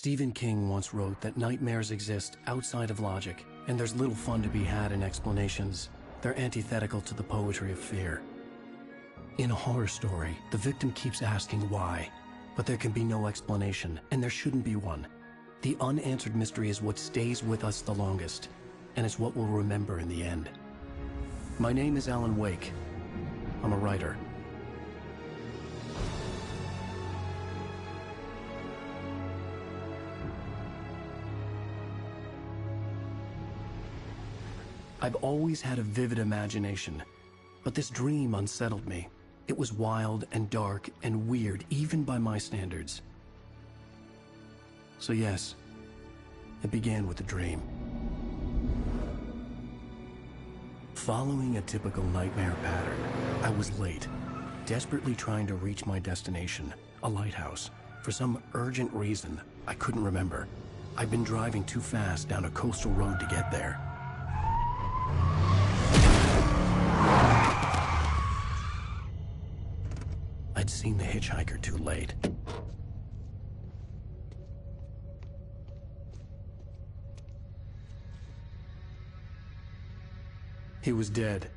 Stephen King once wrote that nightmares exist outside of logic, and there's little fun to be had in explanations. They're antithetical to the poetry of fear. In a horror story, the victim keeps asking why, but there can be no explanation, and there shouldn't be one. The unanswered mystery is what stays with us the longest, and it's what we'll remember in the end. My name is Alan Wake. I'm a writer. I've always had a vivid imagination, but this dream unsettled me. It was wild and dark and weird, even by my standards. So yes, it began with a dream. Following a typical nightmare pattern, I was late, desperately trying to reach my destination, a lighthouse. For some urgent reason, I couldn't remember. I'd been driving too fast down a coastal road to get there. I'd seen the hitchhiker too late. He was dead.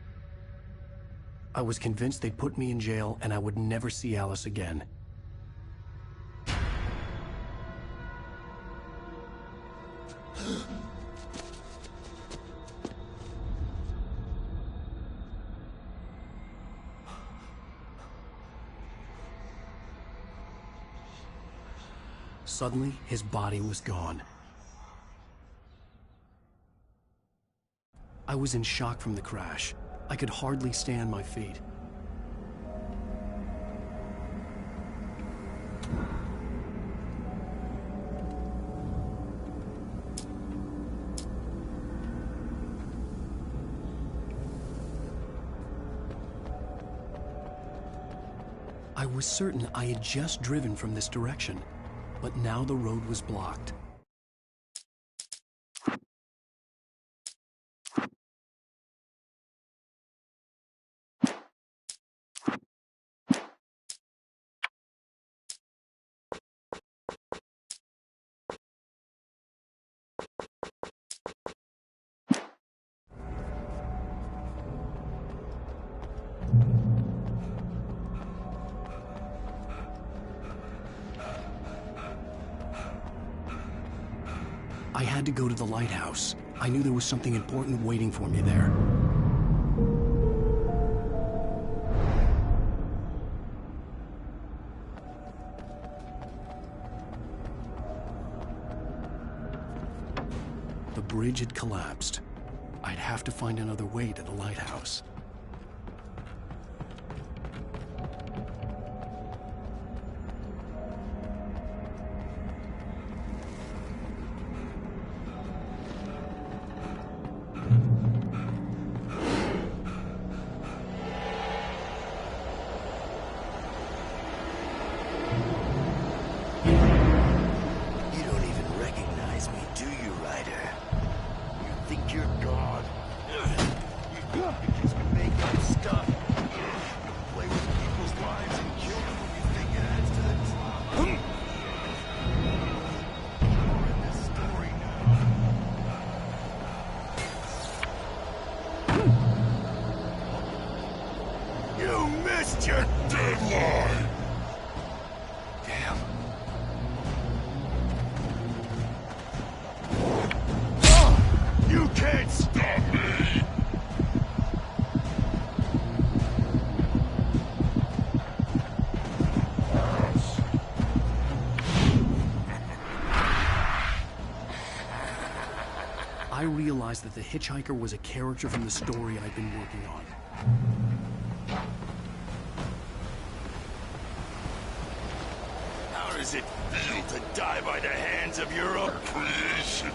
I was convinced they'd put me in jail and I would never see Alice again. Suddenly, his body was gone. I was in shock from the crash. I could hardly stay on my feet. I was certain I had just driven from this direction, but now the road was blocked. I had to go to the lighthouse. I knew there was something important waiting for me there. The bridge had collapsed. I'd have to find another way to the lighthouse. Your deadline! Damn. You can't stop me! I realized that the hitchhiker was a character from the story I'd been working on. How does it feel to die by the hands of your own creation?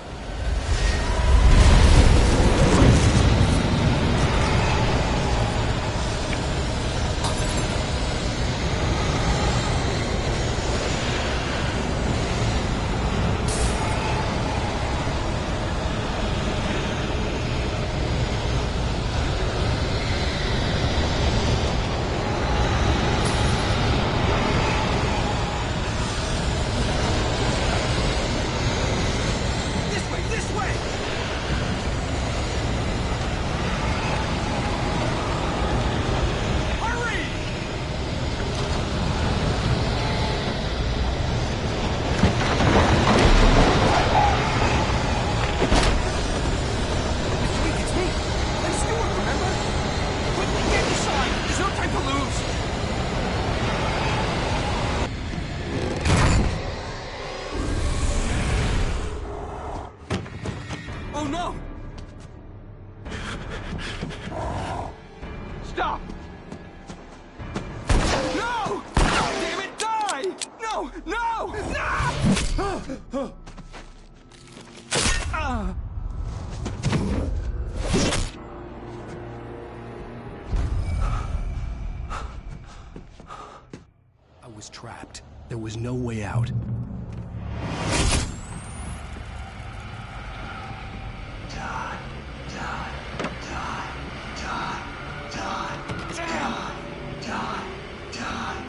I was trapped. There was no way out. Die, die, die, die, die, die, die, die.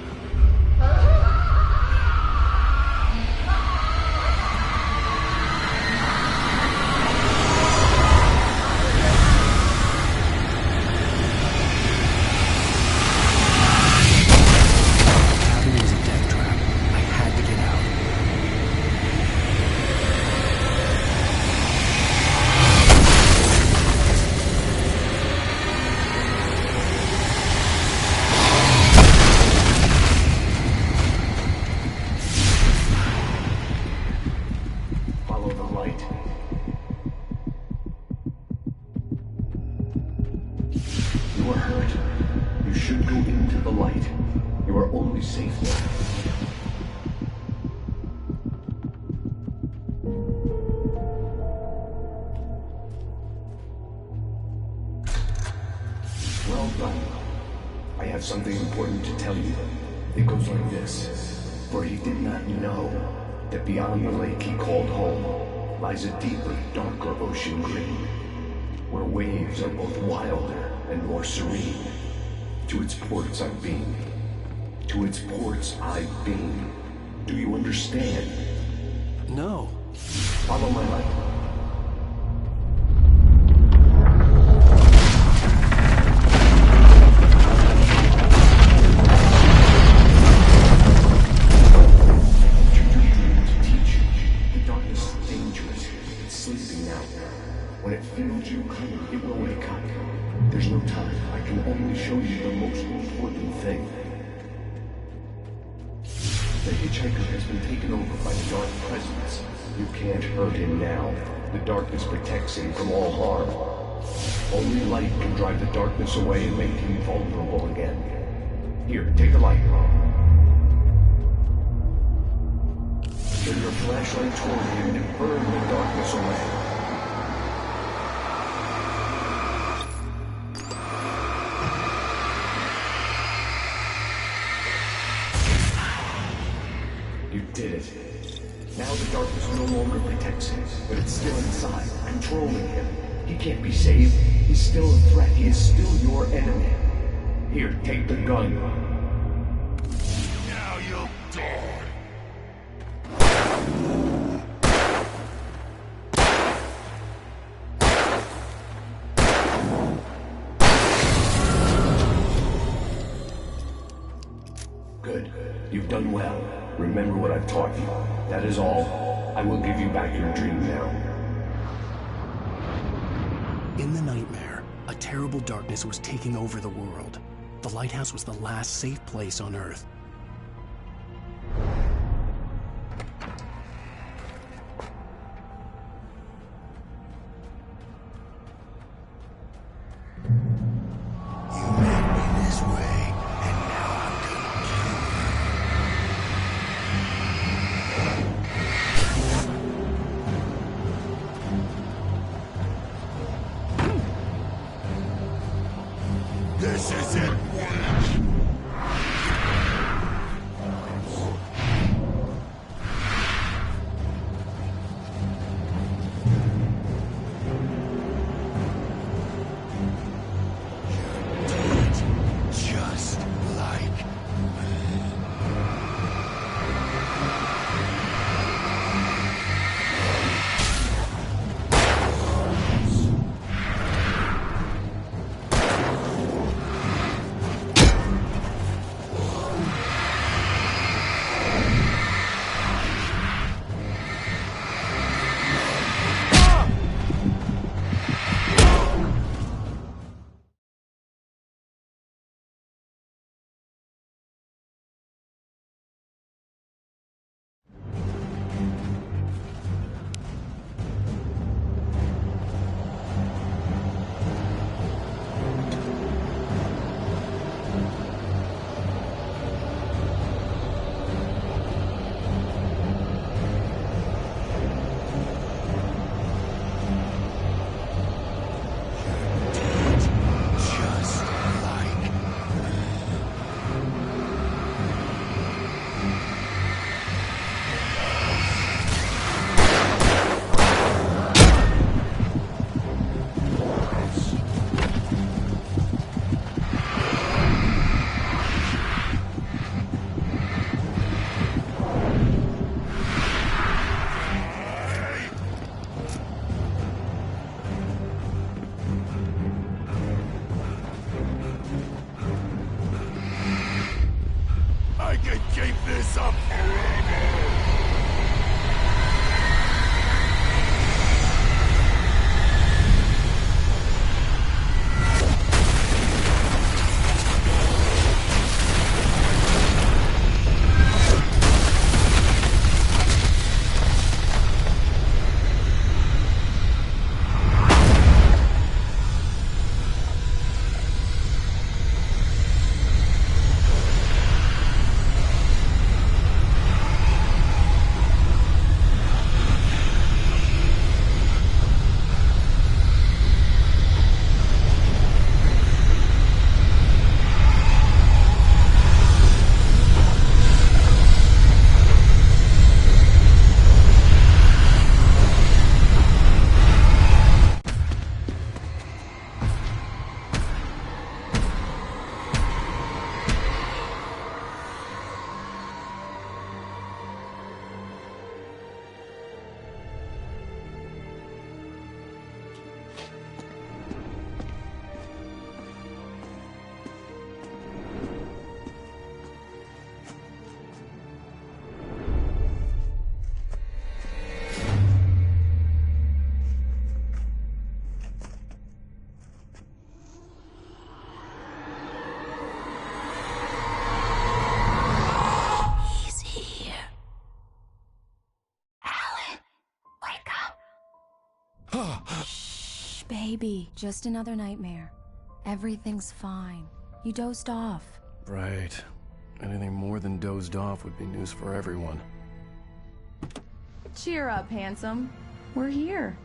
Cabin was a death trap. I had to get out. Follow the light. You are hurt. You should go into the light. You are only safe there. Well done. I have something important to tell you. It goes like this. For he did not know that beyond the lake he called home lies a deeper, darker ocean green, where waves are both wilder and more serene. To its ports I've been. To its ports I've been. Do you understand? No. Follow my light. When it feels you coming, it will wake up. There's no time. I can only show you the most important thing. The hitchhiker has been taken over by the dark presence. You can't hurt him now. The darkness protects him from all harm. Only light can drive the darkness away and make him vulnerable again. Here, take the light. Turn your flashlight toward him and burn the darkness away. You did it. Now the darkness no longer protects him, but it's still inside, controlling him. He can't be saved. He's still a threat. He is still your enemy. Here, take the gun. Now you'll die. Good. You've done well. Remember what I've taught you. That is all. I will give you back your dream now. In the nightmare, a terrible darkness was taking over the world. The lighthouse was the last safe place on Earth. You made me this way, and now I'm gonna kill you. This isn't work. this up forever! Shh, baby. Just another nightmare. Everything's fine. You dozed off. Right. Anything more than dozed off would be news for everyone. Cheer up, handsome. We're here.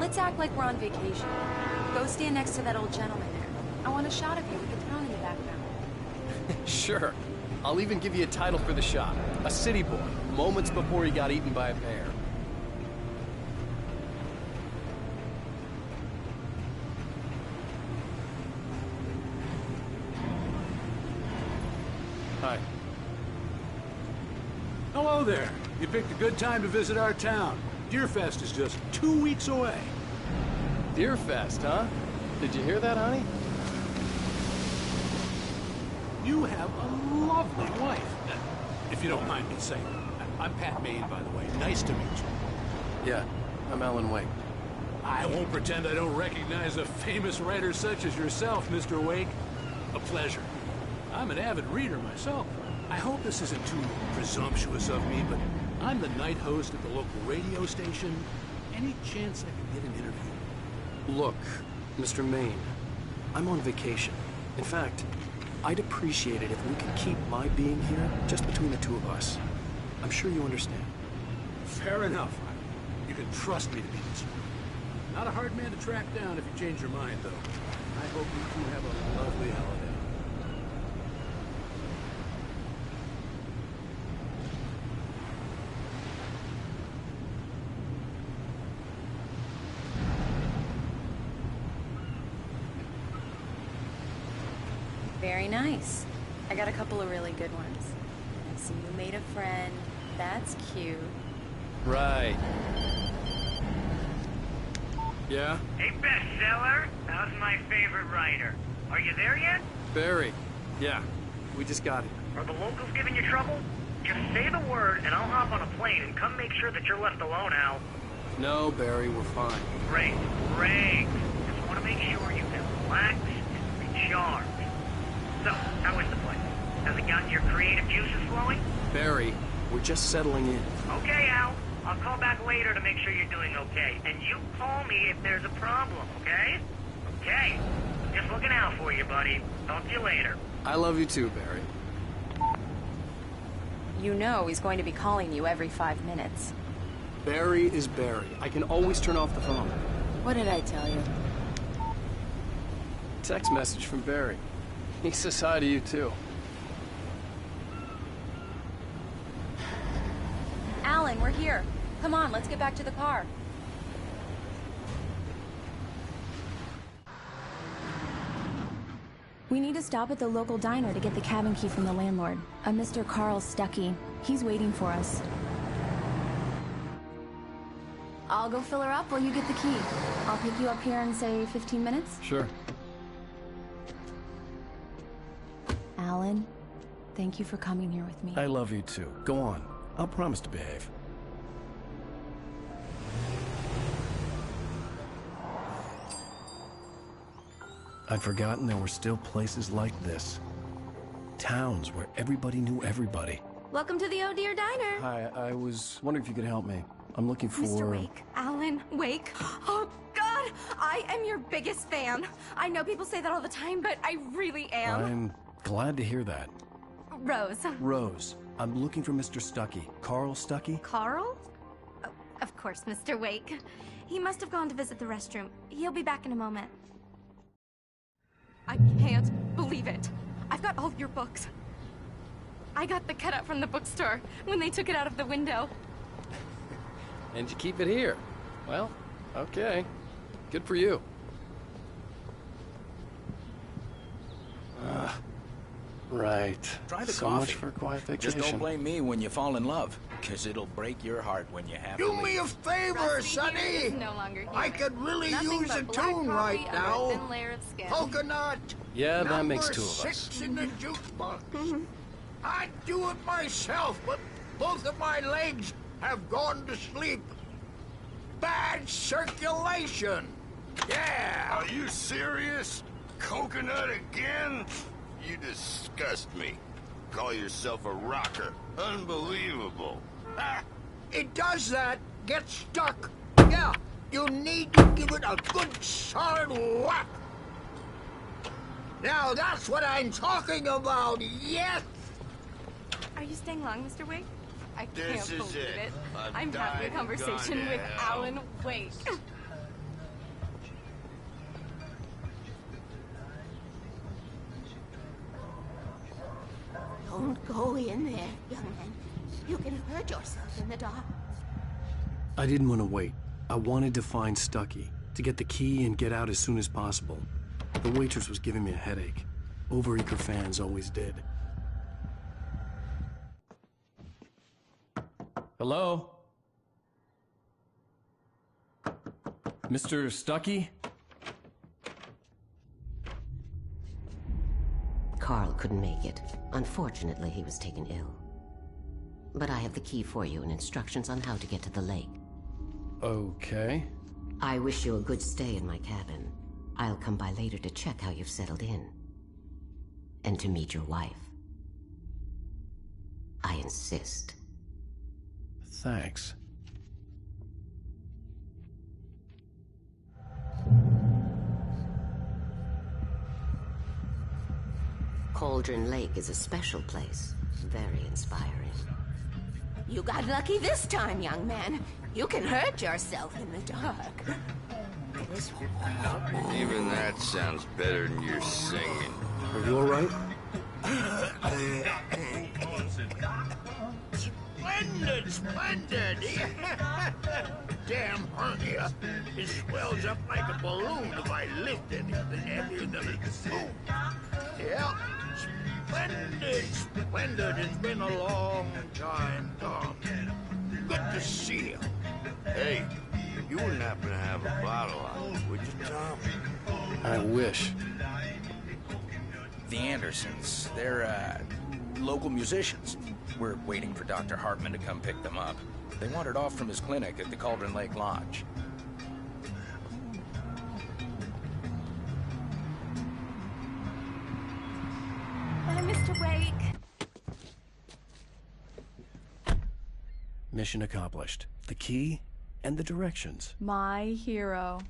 Let's act like we're on vacation. Go stand next to that old gentleman there. I want a shot of you with the town in the background. Sure. I'll even give you a title for the shot. A city boy, moments before he got eaten by a bear. Hi. Hello there. You picked a good time to visit our town. Deerfest is just 2 weeks away. Deerfest, huh? Did you hear that, honey? You have a lovely wife. If you don't mind me saying. I'm Pat Maine, by the way. Nice to meet you. Yeah, I'm Alan Wake. I won't pretend I don't recognize a famous writer such as yourself, Mr. Wake. A pleasure. I'm an avid reader myself. I hope this isn't too presumptuous of me, but I'm the night host at the local radio station. Any chance I could get an interview? Look, Mr. Maine, I'm on vacation. In fact, I'd appreciate it if we could keep my being here just between the two of us. I'm sure you understand. Fair enough. You can trust me to be this way. Not a hard man to track down if you change your mind, though. I hope you two have a lovely holiday. Very nice. I got a couple of really good ones. I see you made a friend. That's cute. Right. Yeah? Hey, bestseller. How's my favorite writer? Are you there yet? Barry. Yeah, we just got here. Are the locals giving you trouble? Just say the word, and I'll hop on a plane and come make sure that you're left alone, Al. No, Barry, we're fine. Great, great. Just want to make sure you can relax and recharge. So, how is the place? Has it gotten your creative juices flowing? Barry, we're just settling in. Okay, Al. I'll call back later to make sure you're doing okay. And you call me if there's a problem, okay? Okay. Just looking out for you, buddy. Talk to you later. I love you too, Barry. You know he's going to be calling you every 5 minutes. Barry is Barry. I can always turn off the phone. What did I tell you? Text message from Barry. He says hi to you, too. Alan, we're here. Come on, let's get back to the car. We need to stop at the local diner to get the cabin key from the landlord, a Mr. Carl Stuckey. He's waiting for us. I'll go fill her up while you get the key. I'll pick you up here in, say, 15 minutes? Sure. Alan, thank you for coming here with me. I love you too. Go on. I'll promise to behave. I'd forgotten there were still places like this. Towns where everybody knew everybody. Welcome to the Oh Dear Diner. Hi, I was wondering if you could help me. I'm looking for... Mr. Wake. Alan Wake. Oh, God! I am your biggest fan. I know people say that all the time, but I really am. I'm glad to hear that. Rose. Rose, I'm looking for Mr. Stuckey. Carl Stuckey? Carl? Oh, of course, Mr. Wake. He must have gone to visit the restroom. He'll be back in a moment. I can't believe it. I've got all of your books. I got the cutout from the bookstore when they took it out of the window. And you keep it here. Well, okay. Good for you. Right. Try the so coffee. much for a quiet vacation. Just don't blame me when you fall in love, because it'll break your heart when you have to Do leave. me a favor, Rusty here Sonny. is no longer here. I could really Nothing use but a black tune coffee right under a now. thin layer of skin. Coconut. Yeah, that makes Number two of us. 6 in the jukebox. I'd do it myself, but both of my legs have gone to sleep. Bad circulation. Yeah. Are you serious? Coconut again? You disgust me. Call yourself a rocker. Unbelievable. Ah, It does that. Get stuck. Yeah. You need to give it a good solid whack. Now that's what I'm talking about. Yes. Are you staying long, Mr. Wake? I can't This is believe it. it. I've I'm having a died and gone conversation to with hell. Alan Wake. Don't go in there, young man. You can hurt yourself in the dark. I didn't want to wait. I wanted to find Stuckey, to get the key and get out as soon as possible. The waitress was giving me a headache. Overeager fans always did. Hello? Mr. Stuckey? Carl couldn't make it. Unfortunately, he was taken ill. But I have the key for you and instructions on how to get to the lake. Okay. I wish you a good stay in my cabin. I'll come by later to check how you've settled in. And to meet your wife. I insist. Thanks. Cauldron Lake is a special place. Very inspiring. You got lucky this time, young man. You can hurt yourself in the dark. even that sounds better than your singing. Are you all right? Splendid, splendid. Damn hernia. It swells up like a balloon if I lift anything heavier than a spoon. Yeah, splendid, splendid. It's been a long time, Tom. Good to see you. Hey, you wouldn't happen to have a bottle on you, would you, Tom? I wish. The Andersons, they're, local musicians. We're waiting for Dr. Hartman to come pick them up. They wandered off from his clinic at the Cauldron Lake Lodge. Bye, Mr. Wake. Mission accomplished. The key and the directions. My hero.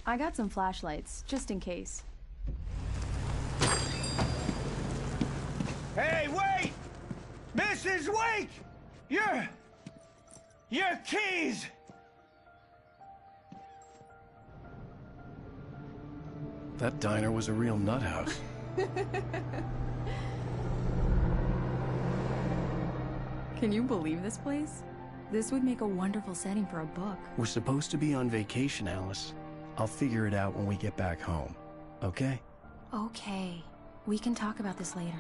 I got some flashlights, just in case. Hey, wait! Miss! Mrs. Wake! Your keys! That diner was a real nut house. Can you believe this place? This would make a wonderful setting for a book. We're supposed to be on vacation, Alice. I'll figure it out when we get back home, okay? Okay. We can talk about this later.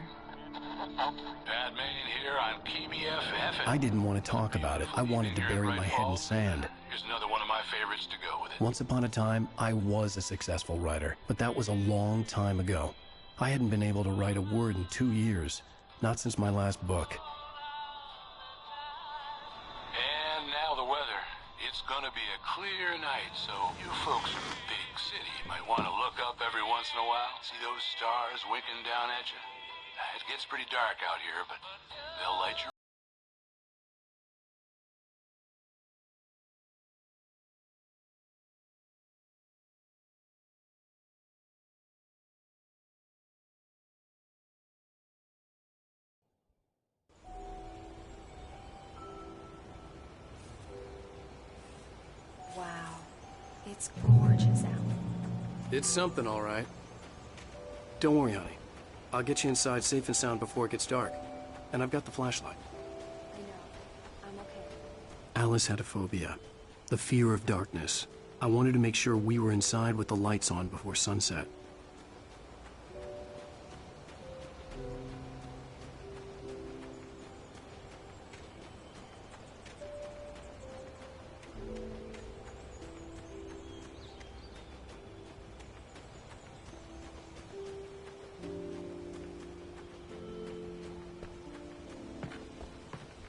Batman here on KBFF. I didn't want to talk about it. I wanted to bury my head in sand. Here's another one of my favorites to go with it. Once upon a time, I was a successful writer, but that was a long time ago. I hadn't been able to write a word in 2 years, not since my last book. And now the weather. It's gonna be a clear night, so you folks in the big city might want to look up every once in a while. See those stars winking down at you? It gets pretty dark out here, but they'll light your... Wow. It's gorgeous out. It's something, all right. Don't worry, honey. I'll get you inside safe and sound before it gets dark. And I've got the flashlight. I know. I'm okay. Alice had a phobia. The fear of darkness. I wanted to make sure we were inside with the lights on before sunset.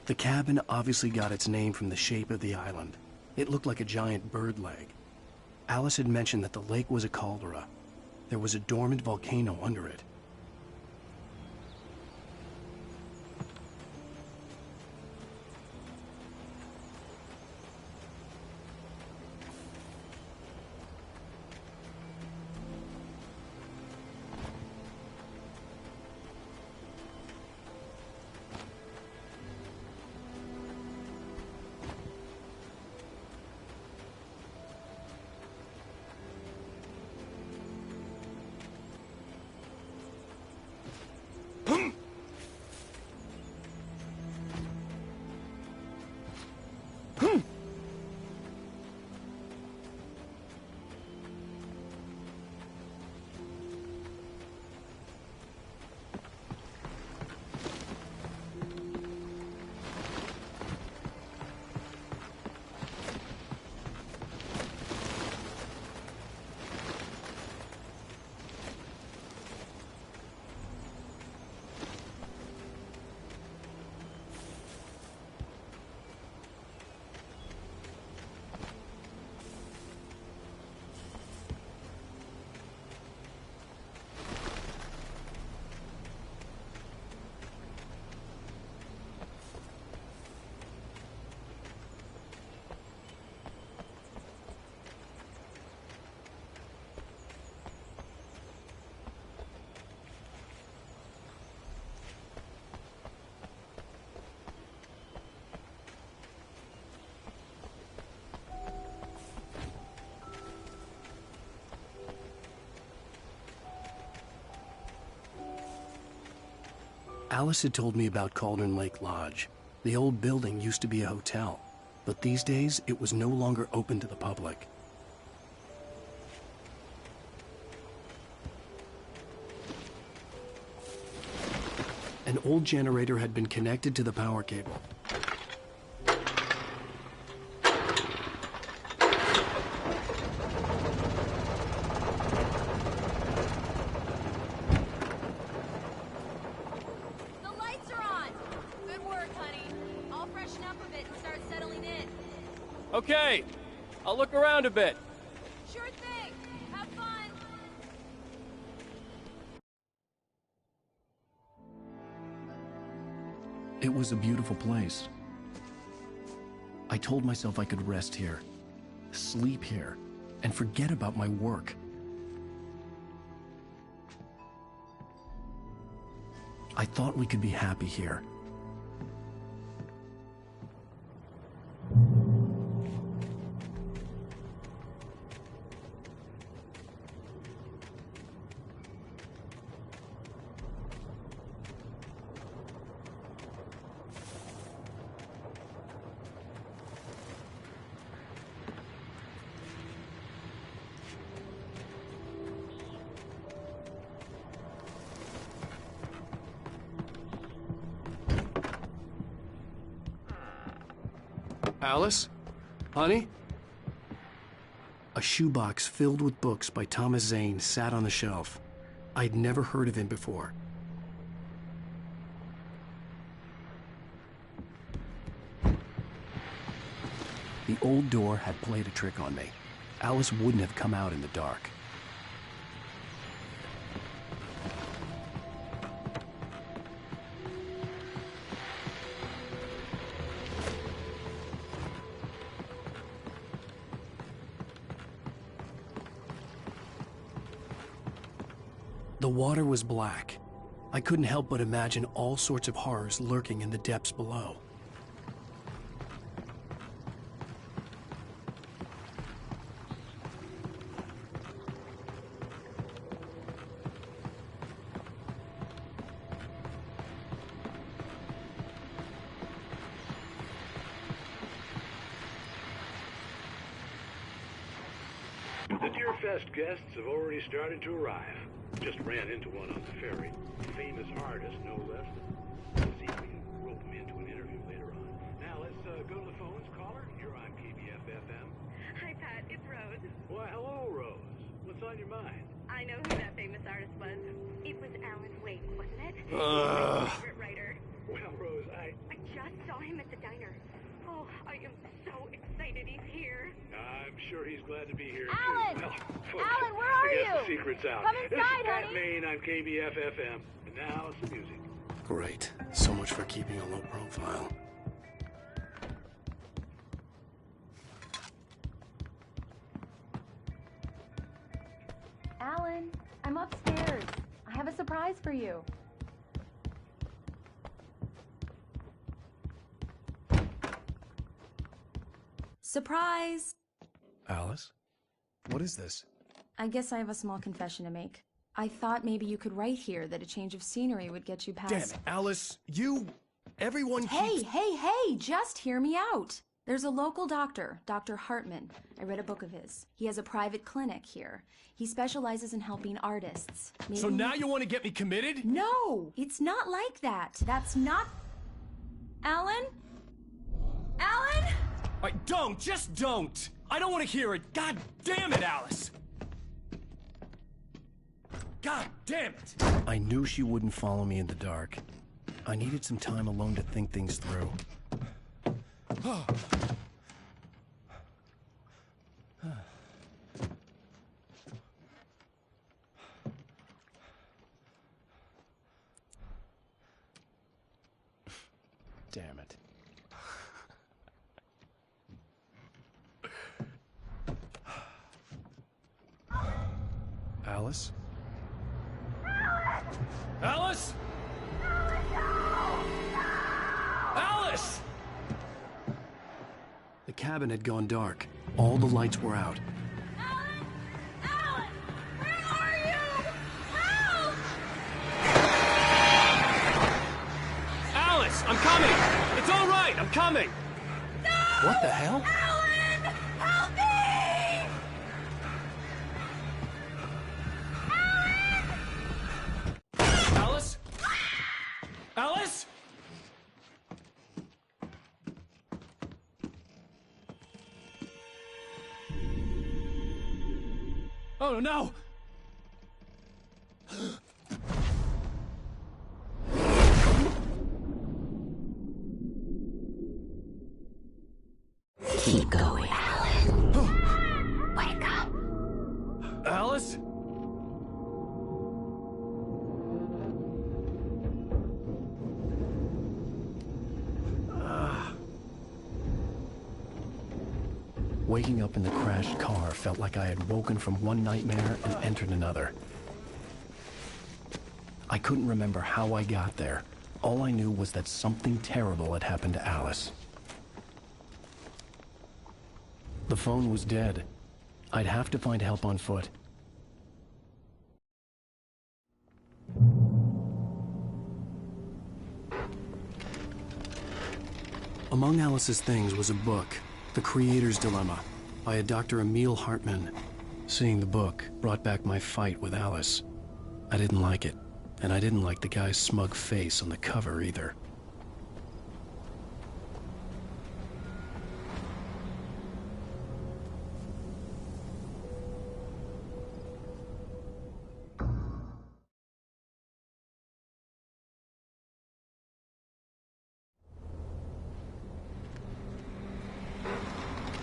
The cabin obviously got its name from the shape of the island. It looked like a giant bird leg. Alice had mentioned that the lake was a caldera. There was a dormant volcano under it. Alice had told me about Cauldron Lake Lodge. The old building used to be a hotel, but these days it was no longer open to the public. An old generator had been connected to the power cable. Okay, I'll look around a bit. Sure thing. Have fun. It was a beautiful place. I told myself I could rest here, sleep here, and forget about my work. I thought we could be happy here. Alice? Honey? A shoebox filled with books by Thomas Zane sat on the shelf. I'd never heard of him before. The old door had played a trick on me. Alice wouldn't have come out in the dark. The water was black. I couldn't help but imagine all sorts of horrors lurking in the depths below. The Deer Fest guests have already started to arrive. Just ran into one on the ferry. Famous artist, no less. Let's see if we can rope him into an interview later on. Now let's go to the phones. Caller, you're on KBF-FM. Hi, Pat. It's Rose. Why, hello, Rose. What's on your mind? I know who that famous artist was. It was Alan Wake, wasn't it? Uh. My favorite writer. Well, Rose, I just saw him at the diner. Oh, I am so excited he's here. I'm sure he's glad to be here, Alan! too. Well, folks, Alan, where are I guess you? the secret's out. Come This inside, is Pat honey. Maine on KBF-FM. And now it's the music. Great. So much for keeping a low profile. Alan, I'm upstairs. I have a surprise for you. Surprise! Alice? What is this? I guess I have a small confession to make. I thought maybe you could write here that a change of scenery would get you past... Damn it, Alice, everyone keeps... Hey, just hear me out. There's a local doctor, Dr. Hartman. I read a book of his. He has a private clinic here. He specializes in helping artists. Maybe... So now you want to get me committed? No, it's not like that. That's not... Alan? Alan? Just don't! I don't want to hear it! God damn it, Alice! God damn it! I knew she wouldn't follow me in the dark. I needed some time alone to think things through. Damn it. Alice? Alice? Alice! The cabin had gone dark. All the lights were out. Alice, I'm coming! It's all right, I'm coming! What the hell? Alan! Help me! Alice? Alice? Oh no! Keep going, Alan. Wake up! Alice? Waking up in the crashed car felt like I had woken from one nightmare and entered another. I couldn't remember how I got there. All I knew was that something terrible had happened to Alice. The phone was dead. I'd have to find help on foot. Among Alice's things was a book, The Creator's Dilemma, by a Dr. Emil Hartman. Seeing the book brought back my fight with Alice. I didn't like it, and I didn't like the guy's smug face on the cover either.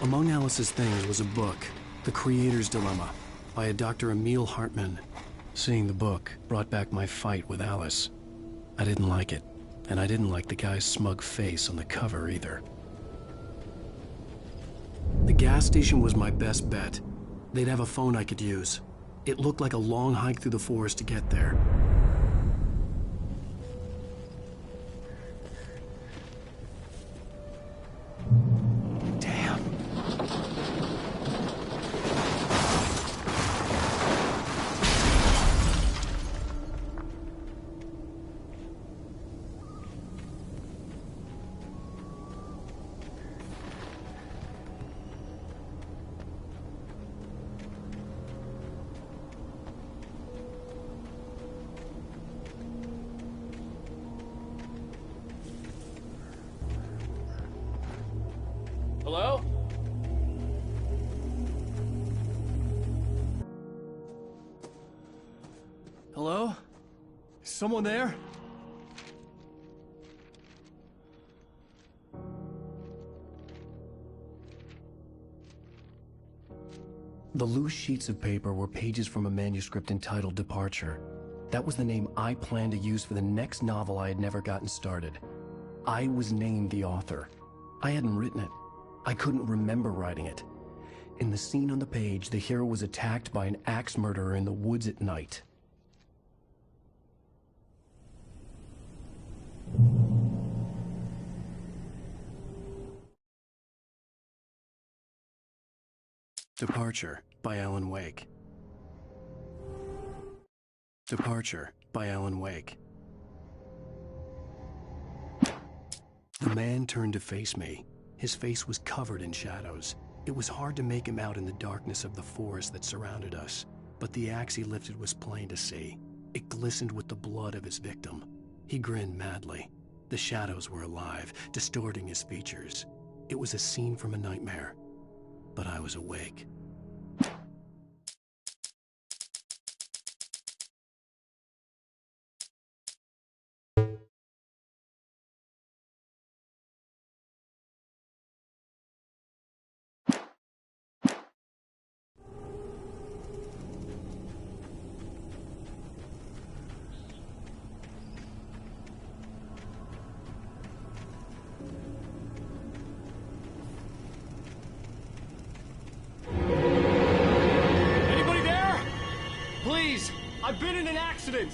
Among Alice's things was a book, The Creator's Dilemma, by a Dr. Emil Hartman. Seeing the book brought back my fight with Alice. I didn't like it, and I didn't like the guy's smug face on the cover either. The gas station was my best bet. They'd have a phone I could use. It looked like a long hike through the forest to get there. Hello? Hello? Is someone there? The loose sheets of paper were pages from a manuscript entitled Departure. That was the name I planned to use for the next novel I had never gotten started. I was named the author. I hadn't written it. I couldn't remember writing it. In the scene on the page, the hero was attacked by an axe murderer in the woods at night. Departure by Alan Wake. Departure by Alan Wake. The man turned to face me. His face was covered in shadows. It was hard to make him out in the darkness of the forest that surrounded us, but the axe he lifted was plain to see. It glistened with the blood of his victim. He grinned madly. The shadows were alive, distorting his features. It was a scene from a nightmare, but I was awake. I've been in an accident!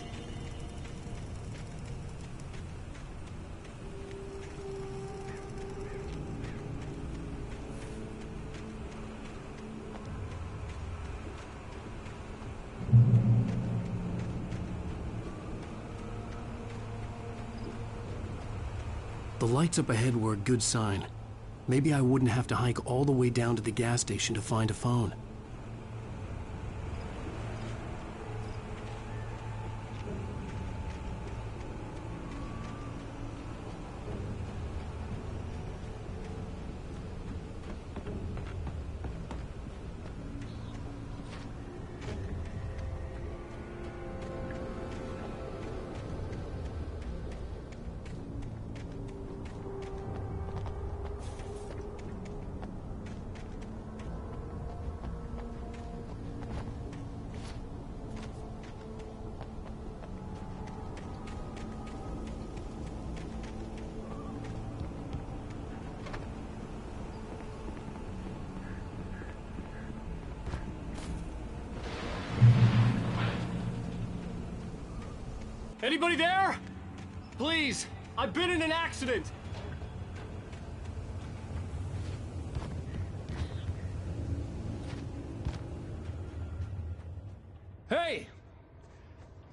The lights up ahead were a good sign. Maybe I wouldn't have to hike all the way down to the gas station to find a phone. Anybody there? Please, I've been in an accident. Hey!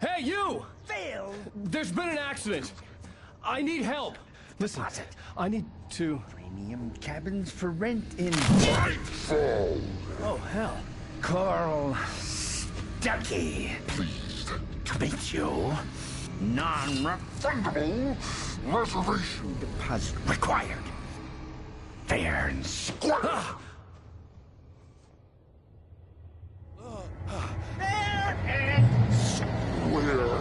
Hey, you! Phil! There's been an accident. I need help. Listen, I need to... Premium cabins for rent in... Nightfall! Oh, hell. Carl Stuckey. Pleased to meet you. Non-refundable reservation deposit required. Fair and square. Fair and square.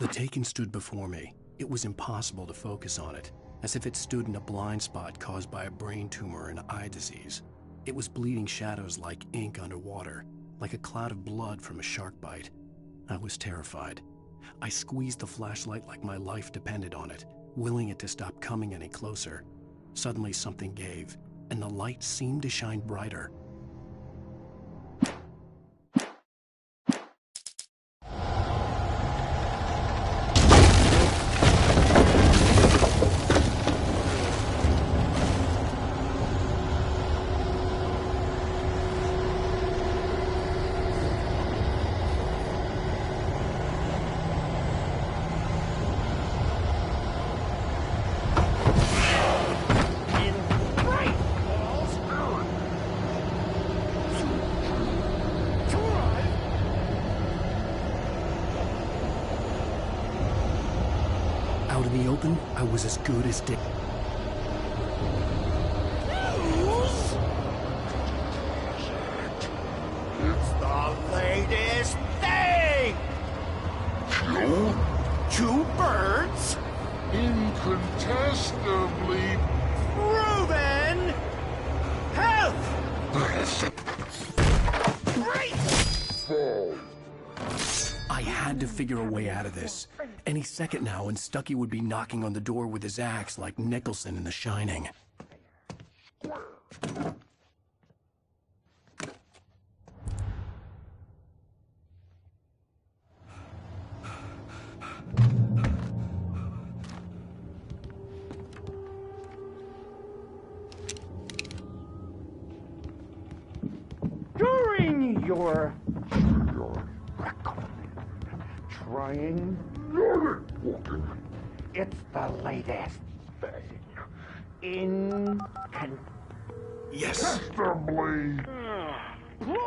The Taken stood before me. It was impossible to focus on it, as if it stood in a blind spot caused by a brain tumor and eye disease. It was bleeding shadows like ink underwater, like a cloud of blood from a shark bite. I was terrified. I squeezed the flashlight like my life depended on it, willing it to stop coming any closer. Suddenly something gave, and the light seemed to shine brighter. Out in the open, I was as good as dead. It's the latest thing! Two birds? Incontestably Proven! Health! Great! I had to figure a way out of this. Any second now, and Stucky would be knocking on the door with his axe like Nicholson in The Shining. During your trying, it's the latest thing. Yes.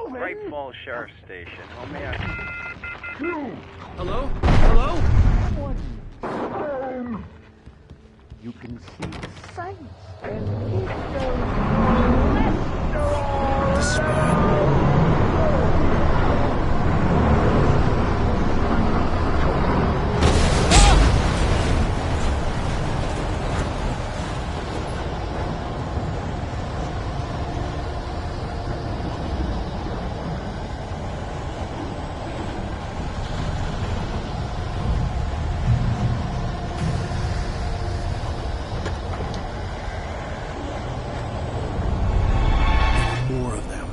Great Falls Sheriff Station. How may I... Hello? Hello? You can see sights and More of them.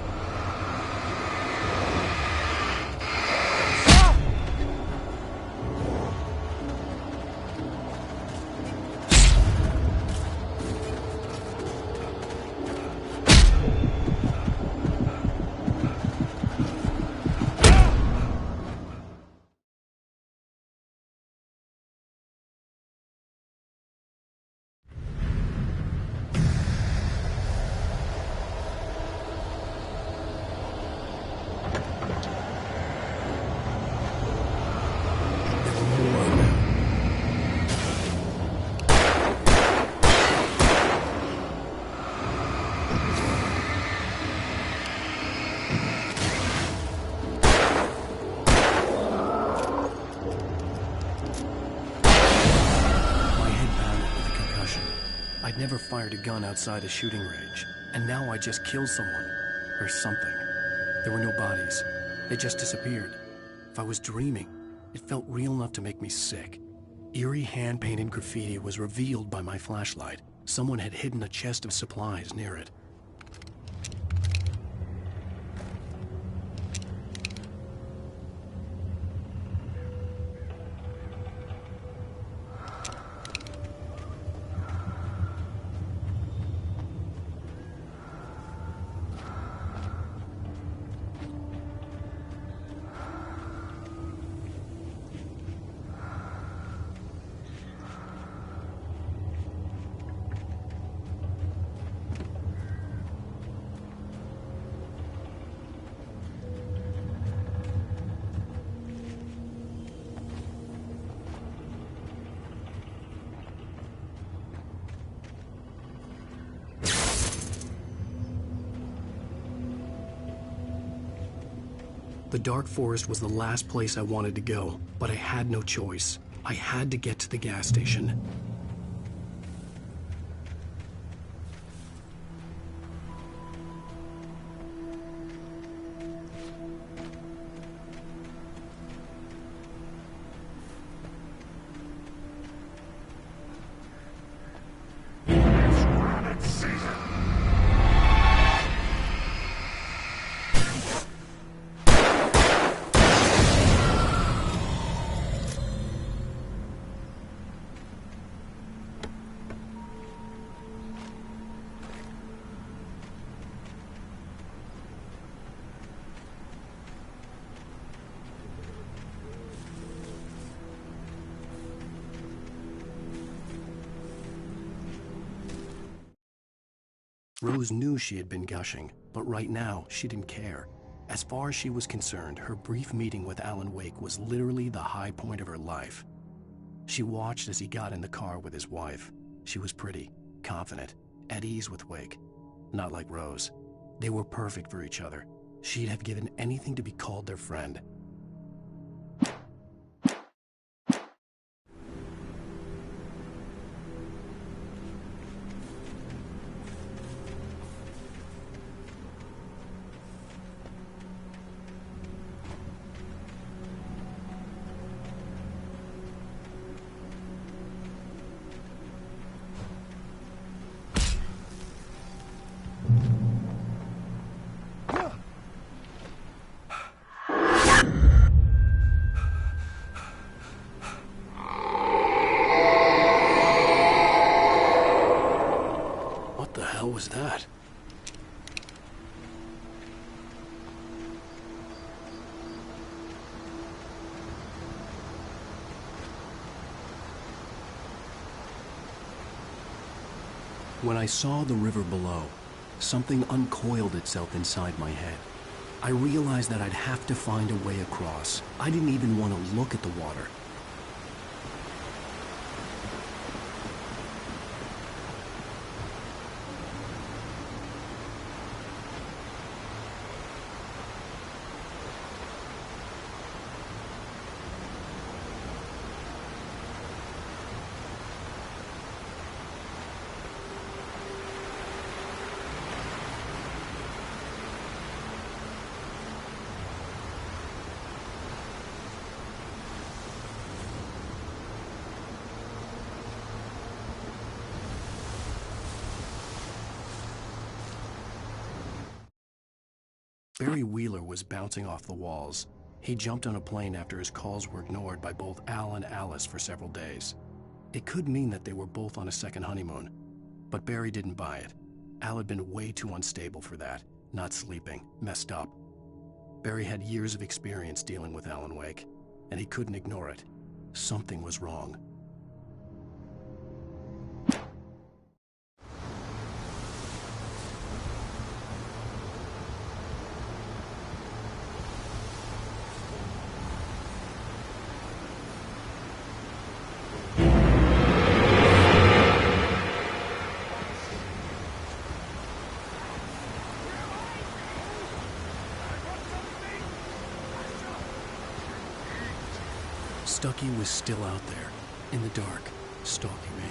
I'd never fired a gun outside a shooting range, and now I just killed someone. Or something. There were no bodies. They just disappeared. If I was dreaming, it felt real enough to make me sick. Eerie hand-painted graffiti was revealed by my flashlight. Someone had hidden a chest of supplies near it. The dark forest was the last place I wanted to go, but I had no choice. I had to get to the gas station. Rose knew she had been gushing, but right now, she didn't care. As far as she was concerned, her brief meeting with Alan Wake was literally the high point of her life. She watched as he got in the car with his wife. She was pretty, confident, at ease with Wake. Not like Rose. They were perfect for each other. She'd have given anything to be called their friend. What was that? When I saw the river below, something uncoiled itself inside my head. I realized that I'd have to find a way across. I didn't even want to look at the water. Barry Wheeler was bouncing off the walls. He jumped on a plane after his calls were ignored by both Al and Alice for several days. It could mean that they were both on a second honeymoon, but Barry didn't buy it. Al had been way too unstable for that, not sleeping, messed up. Barry had years of experience dealing with Alan Wake, and he couldn't ignore it. Something was wrong. Stucky was still out there, in the dark, stalking me.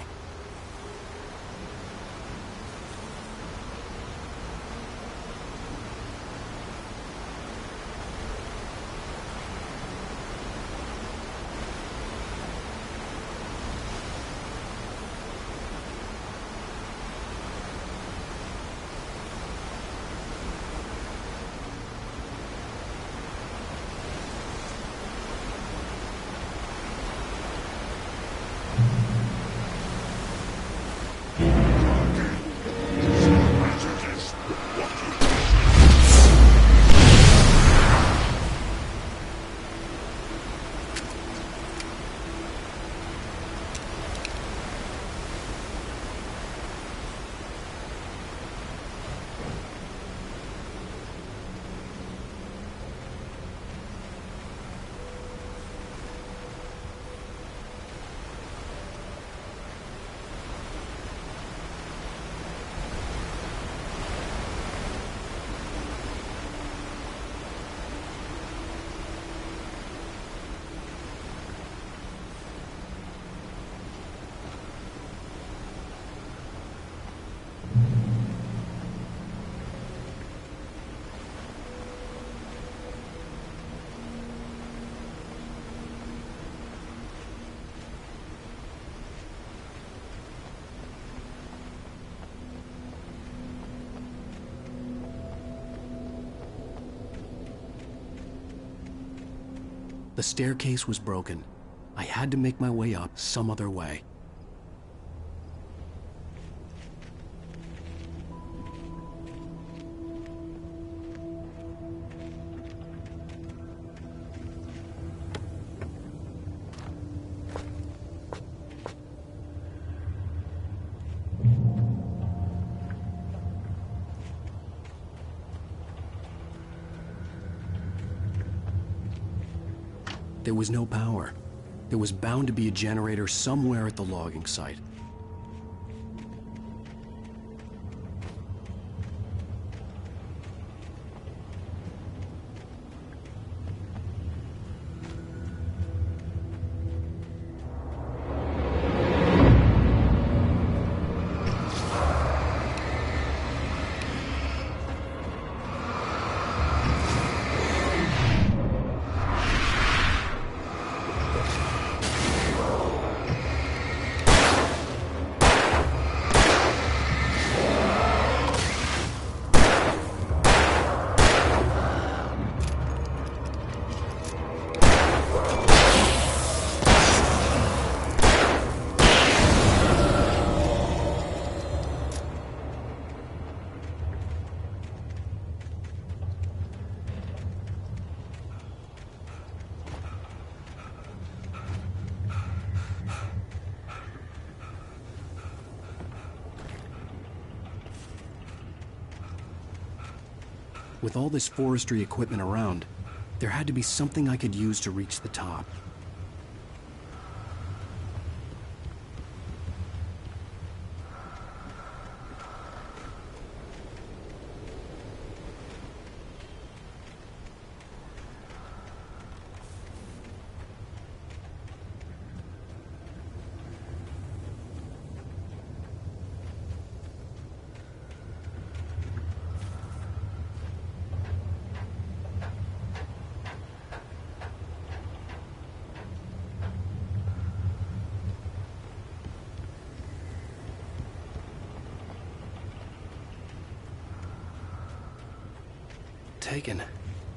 The staircase was broken. I had to make my way up some other way. There was no power. There was bound to be a generator somewhere at the logging site. With all this forestry equipment around, there had to be something I could use to reach the top. Taken.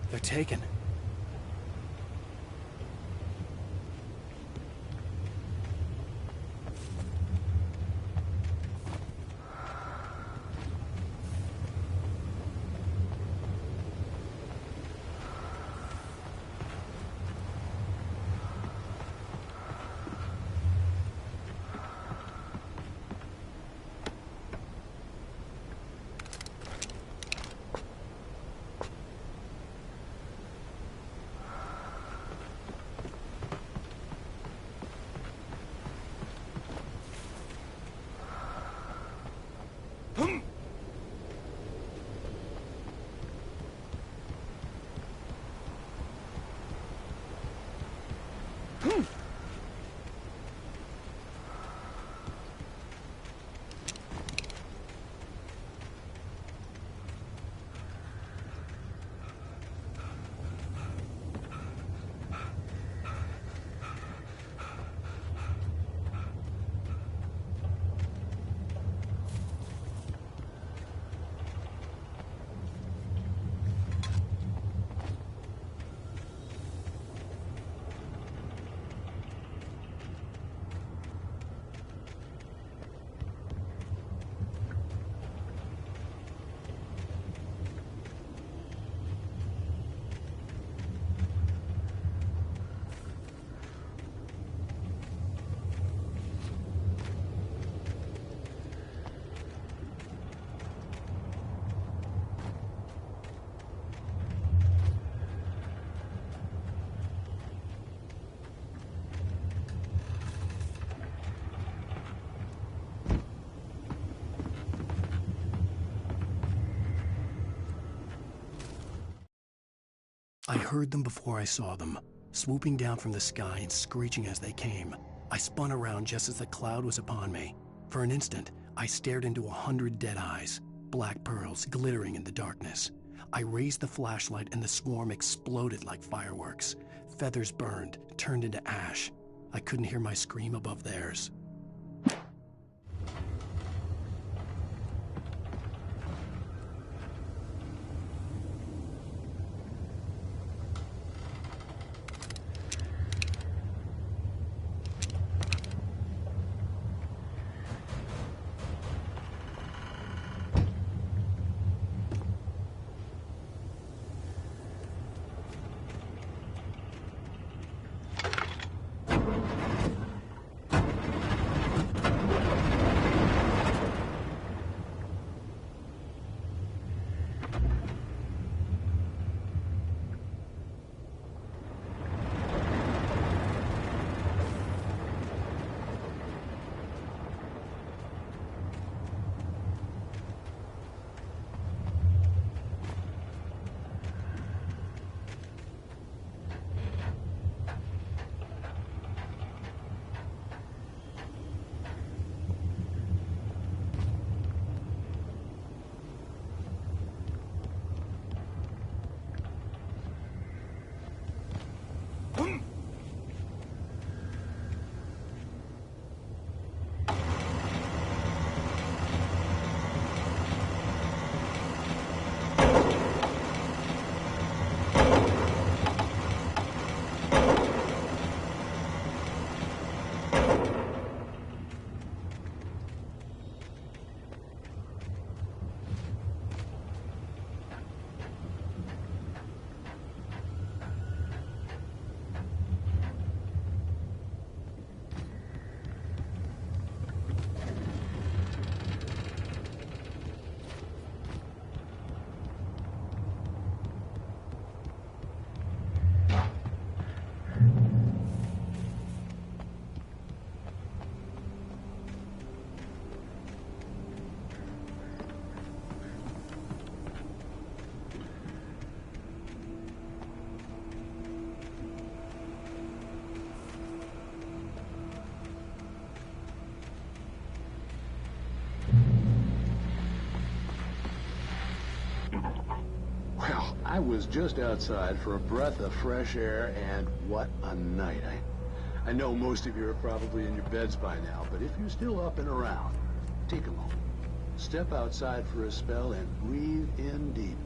They're taken. I heard them before I saw them, swooping down from the sky and screeching as they came. I spun around just as the cloud was upon me. For an instant, I stared into 100 dead eyes, black pearls glittering in the darkness. I raised the flashlight and the swarm exploded like fireworks. Feathers burned, turned into ash. I couldn't hear my scream above theirs. was just outside for a breath of fresh air, and what a night. I know most of you are probably in your beds by now, but if you're still up and around, take a moment. Step outside for a spell and breathe in deep.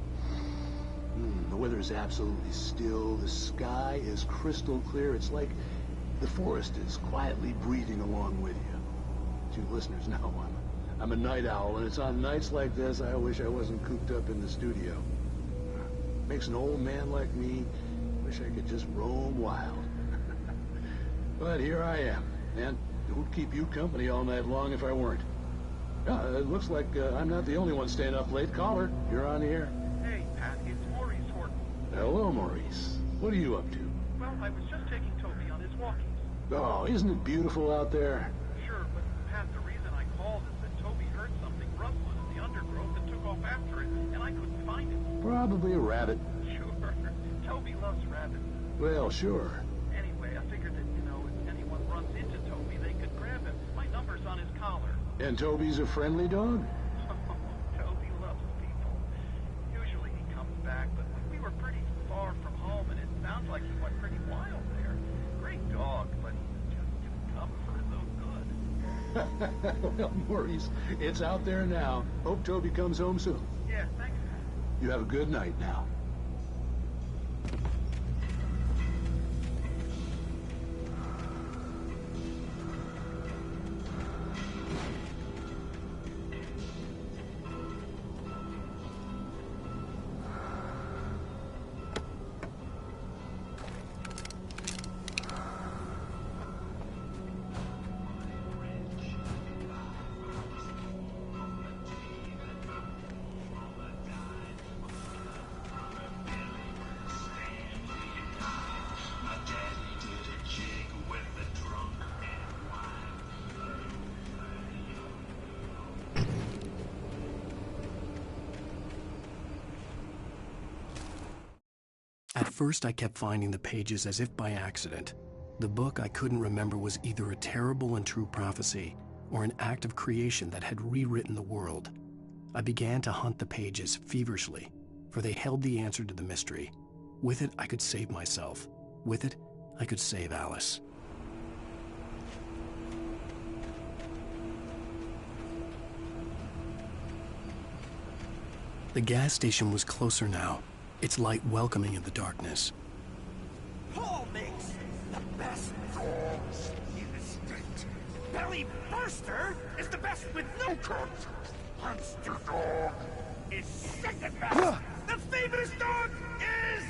The weather is absolutely still. The sky is crystal clear. It's like the forest is quietly breathing along with you. You listeners know I'm a night owl, and it's on nights like this I wish I wasn't cooped up in the studio. Makes an old man like me wish I could just roam wild. But here I am, and it would keep you company all night long if I weren't. It looks like I'm not the only one staying up late. Caller, you're on the air. Hey, Pat, it's Maurice Horton. Hello, Maurice. What are you up to? Well, I was just taking Toby on his walkies. Oh, isn't it beautiful out there? Sure, but Pat, the reason I called is that Toby heard something rustling in the undergrowth and took off after it, and I couldn't find it. Probably a rabbit. Sure. Toby loves rabbits. Well, sure. Anyway, I figured that, if anyone runs into Toby, they could grab him. My number's on his collar. And Toby's a friendly dog? Toby loves people. Usually he comes back, but we were pretty far from home, and it sounds like he went pretty wild there. Great dog, but he just didn't come for his own good. Well, Maurice, it's out there now. Hope Toby comes home soon. Yeah, thanks. You have a good night now. At first, I kept finding the pages as if by accident. The book I couldn't remember was either a terrible and true prophecy or an act of creation that had rewritten the world. I began to hunt the pages feverishly, for they held the answer to the mystery. With it, I could save myself. With it, I could save Alice. The gas station was closer now, its light welcoming in the darkness. Paul makes the best dogs in the state. Belly Burster is the best with no contest. Monster Dog is second best. The famous dog is...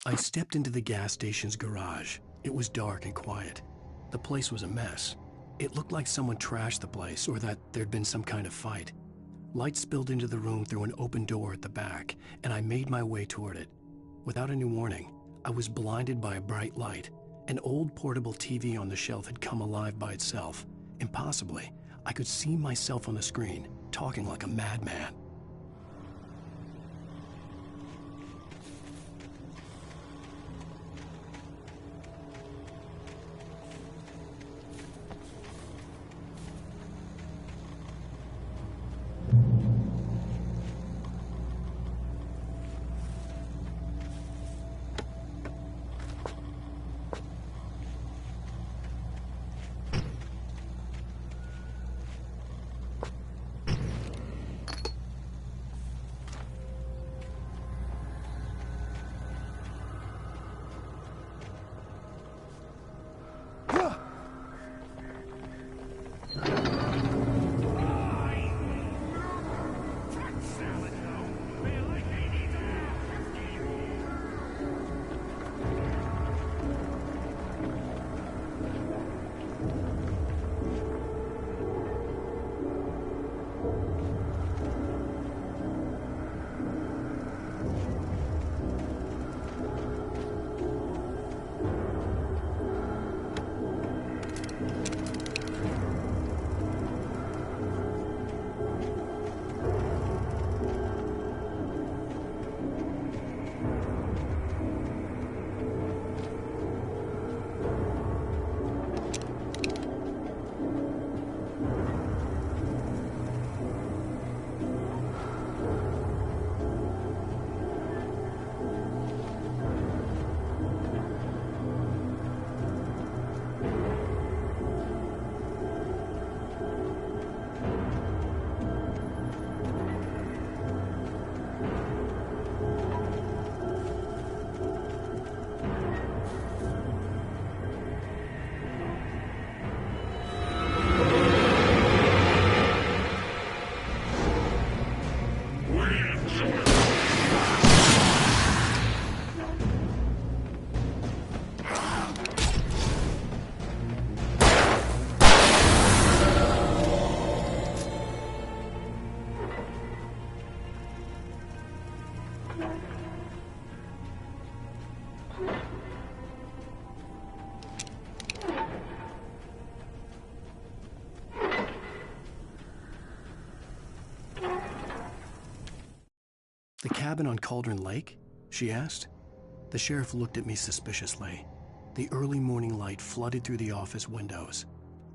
I stepped into the gas station's garage. It was dark and quiet. The place was a mess. It looked like someone trashed the place or that there'd been some kind of fight. Light spilled into the room through an open door at the back, and I made my way toward it. Without any warning, I was blinded by a bright light. An old portable TV on the shelf had come alive by itself. Impossibly, I could see myself on the screen, talking like a madman. The cabin on Cauldron Lake? She asked. The sheriff looked at me suspiciously. The early morning light flooded through the office windows.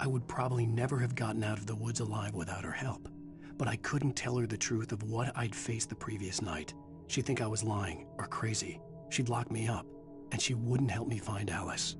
I would probably never have gotten out of the woods alive without her help, but I couldn't tell her the truth of what I'd faced the previous night. She'd think I was lying or crazy. She'd lock me up, and she wouldn't help me find Alice.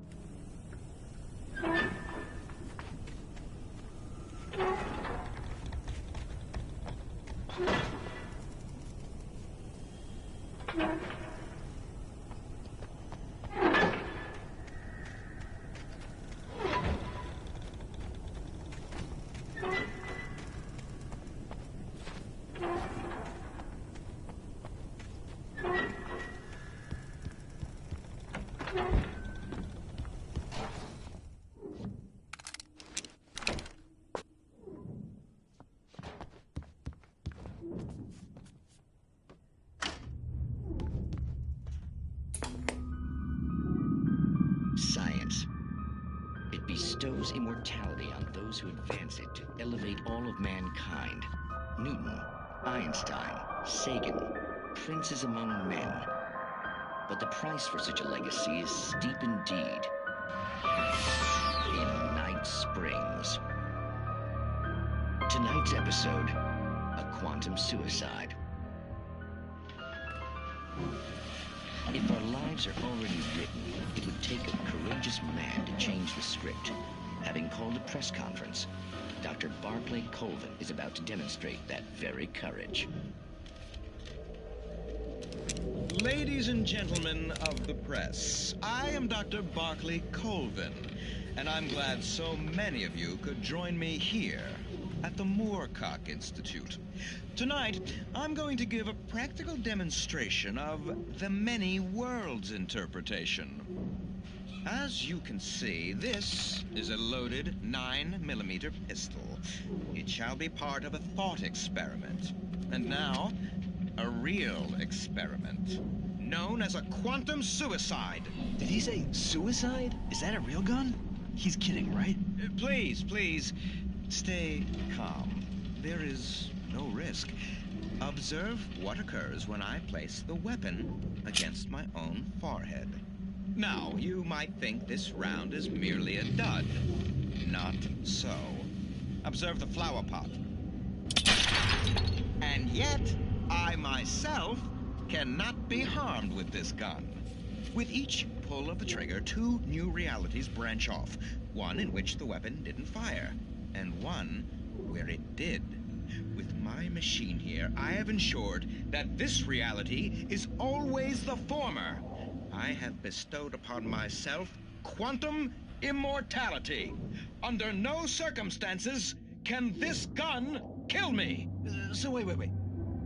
Science. It bestows immortality on those who advance it to elevate all of mankind. Newton, Einstein, Sagan, princes among men. But the price for such a legacy is steep indeed. In Night Springs. Tonight's episode, a quantum suicide. If our lives are already written, it would take a courageous man to change the script. Having called a press conference, Dr. Barclay Colvin is about to demonstrate that very courage. Ladies and gentlemen of the press, I am Dr. Barclay Colvin, and I'm glad so many of you could join me here at the Moorcock Institute. Tonight, I'm going to give a practical demonstration of the many worlds interpretation. As you can see, this is a loaded 9mm pistol. It shall be part of a thought experiment. And now, a real experiment, known as a quantum suicide. Did he say suicide? Is that a real gun? He's kidding, right? Please, stay calm. There is no risk. Observe what occurs when I place the weapon against my own forehead. Now, you might think this round is merely a dud. Not so. Observe the flower pot. And yet, I myself cannot be harmed with this gun. With each pull of the trigger, 2 new realities branch off. One in which the weapon didn't fire, and one where it did. With my machine here, I have ensured that this reality is always the former. I have bestowed upon myself quantum immortality. Under no circumstances can this gun kill me. So wait.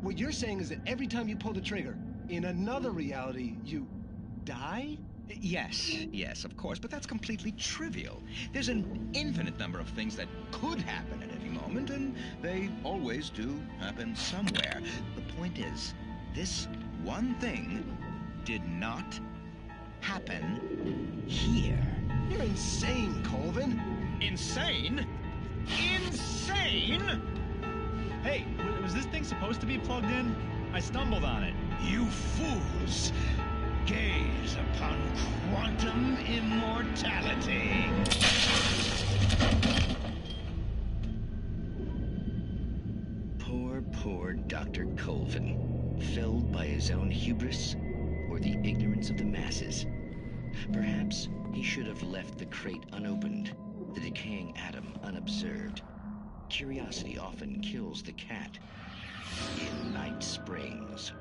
What you're saying is that every time you pull the trigger, in another reality, you die? Yes, of course, but that's completely trivial. There's an infinite number of things that could happen at any moment, and they always do happen somewhere. The point is, this one thing did not happen here. You're insane, Colvin. Insane? Insane? Hey, was this thing supposed to be plugged in? I stumbled on it. You fools! Gaze upon quantum immortality. Poor Dr. Colvin, felled by his own hubris or the ignorance of the masses. Perhaps he should have left the crate unopened, the decaying atom unobserved. Curiosity often kills the cat in Night Springs.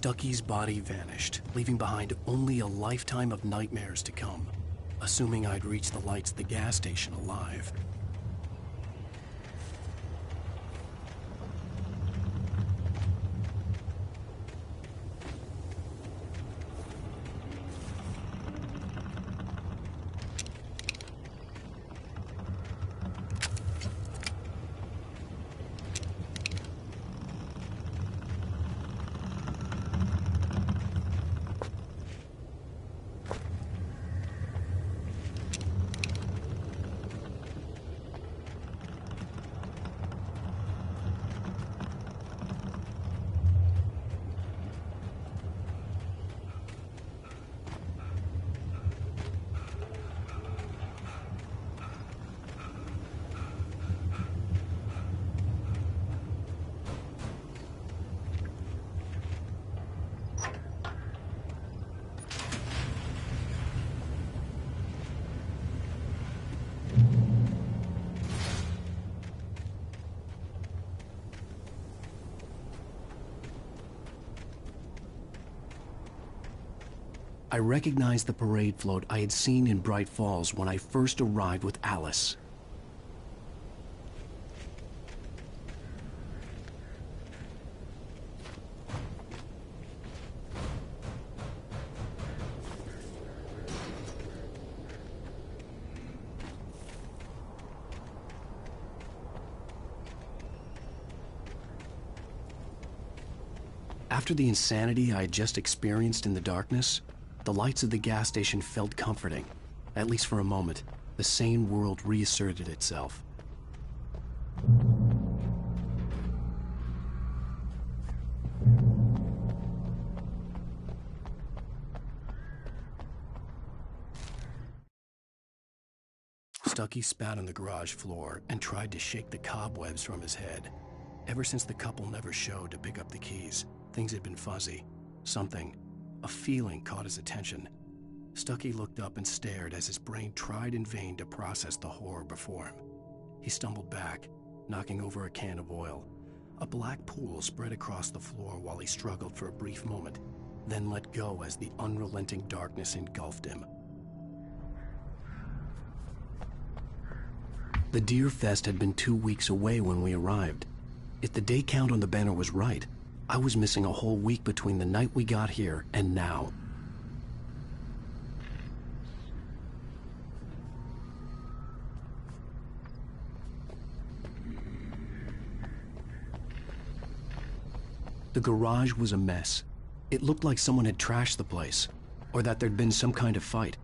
Stucky's body vanished, leaving behind only a lifetime of nightmares to come, assuming I'd reach the lights at the gas station alive. I recognized the parade float I had seen in Bright Falls when I first arrived with Alice. After the insanity I had just experienced in the darkness, the lights of the gas station felt comforting. At least for a moment, the sane world reasserted itself. Stucky spat on the garage floor and tried to shake the cobwebs from his head. Ever since the couple never showed to pick up the keys, things had been fuzzy. Something, a feeling, caught his attention. Stucky looked up and stared as his brain tried in vain to process the horror before him. He stumbled back, knocking over a can of oil. A black pool spread across the floor while he struggled for a brief moment, then let go as the unrelenting darkness engulfed him. The Deer Fest had been 2 weeks away when we arrived. If the day count on the banner was right, I was missing a whole week between the night we got here and now. The garage was a mess. It looked like someone had trashed the place, or that there'd been some kind of fight.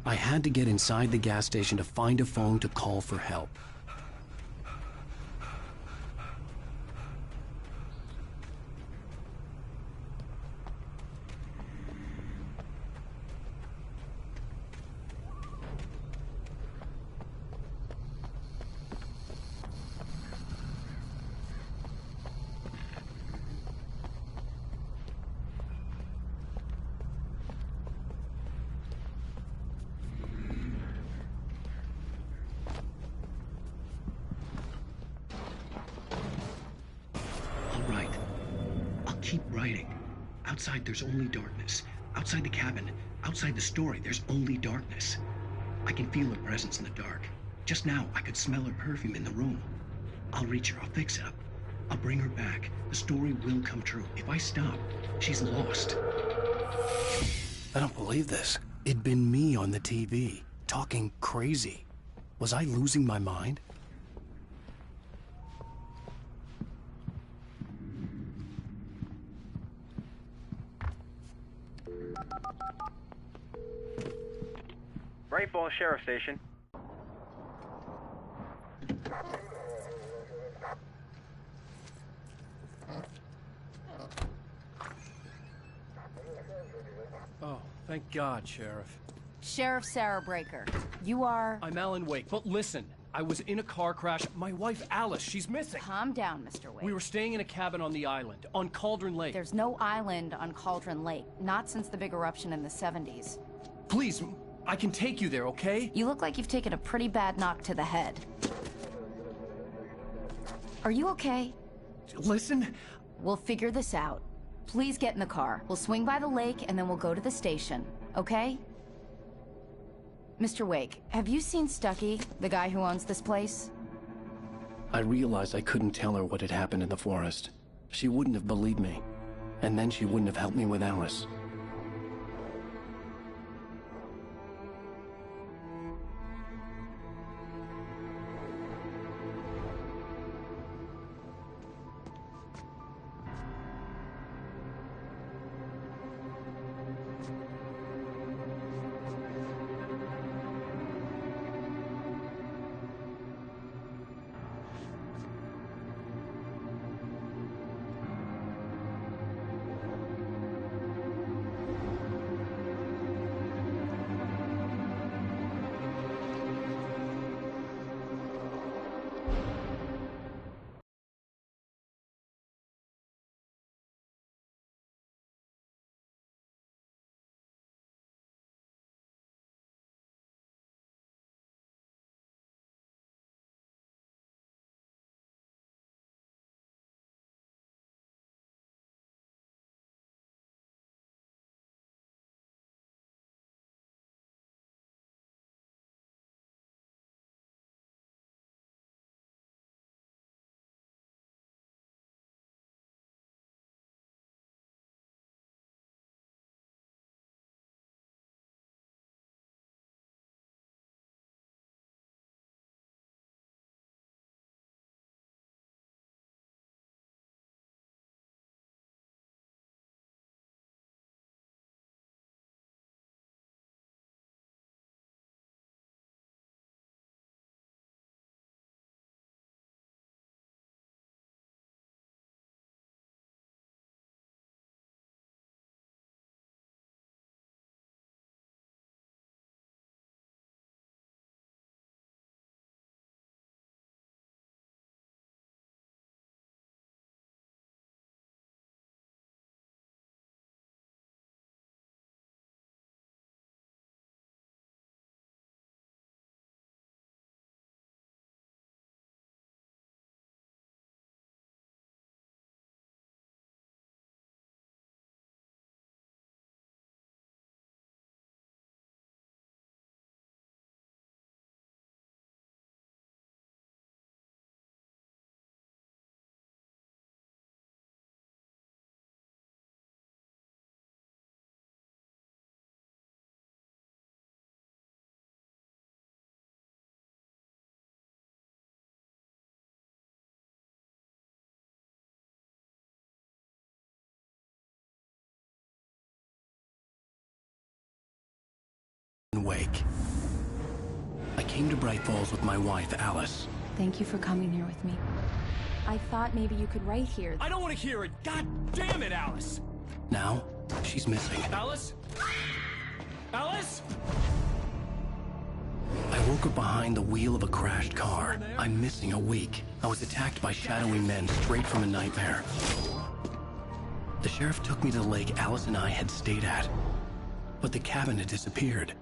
I had to get inside the gas station to find a phone to call for help. Outside, there's only darkness. Outside the cabin, outside the story, there's only darkness. I can feel her presence in the dark. Just now, I could smell her perfume in the room. I'll reach her. I'll fix it up. I'll bring her back. The story will come true. If I stop, she's lost. I don't believe this. It'd been me on the TV, talking crazy. Was I losing my mind? Bright Falls Sheriff Station. Oh, thank God, Sheriff. Sheriff Sarah Breaker. You are... I'm Alan Wake, but listen. I was in a car crash. My wife, Alice, she's missing. Calm down, Mr. Wake. We were staying in a cabin on the island, on Cauldron Lake. There's no island on Cauldron Lake. Not since the big eruption in the 70s. Please, I can take you there, okay? You look like you've taken a pretty bad knock to the head. Are you okay? Listen. We'll figure this out. Please get in the car. We'll swing by the lake and then we'll go to the station, okay? Mr. Wake, have you seen Stucky, the guy who owns this place? I realized I couldn't tell her what had happened in the forest. She wouldn't have believed me. And then she wouldn't have helped me with Alice. Wake. I came to Bright Falls with my wife, Alice. Thank you for coming here with me. I thought maybe you could write here. I don't want to hear it! God damn it, Alice! Now, she's missing. Alice? Alice? I woke up behind the wheel of a crashed car. I'm missing a week. I was attacked by shadowy men straight from a nightmare. The sheriff took me to the lake Alice and I had stayed at. But the cabin had disappeared.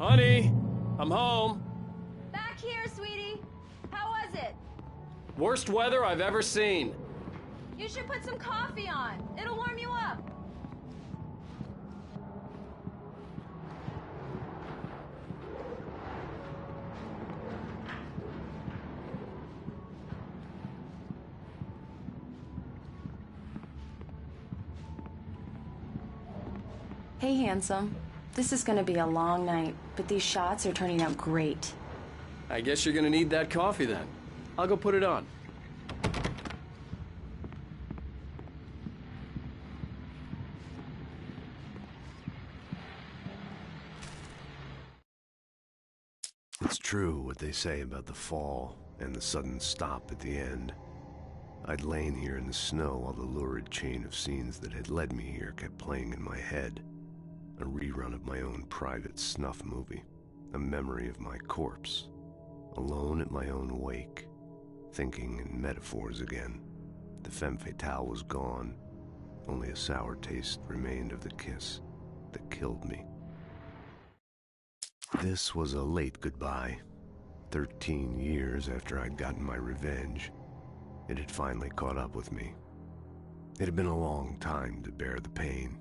Honey, I'm home. Back here, sweetie. How was it? Worst weather I've ever seen. You should put some coffee on. It'll warm you up. Hey, handsome. This is gonna be a long night, but these shots are turning out great. I guess you're gonna need that coffee then. I'll go put it on. It's true what they say about the fall and the sudden stop at the end. I'd lain here in the snow while the lurid chain of scenes that had led me here kept playing in my head. A rerun of my own private snuff movie. A memory of my corpse. Alone at my own wake. Thinking in metaphors again. The femme fatale was gone. Only a sour taste remained of the kiss that killed me. This was a late goodbye. 13 years after I'd gotten my revenge, it had finally caught up with me. It had been a long time to bear the pain.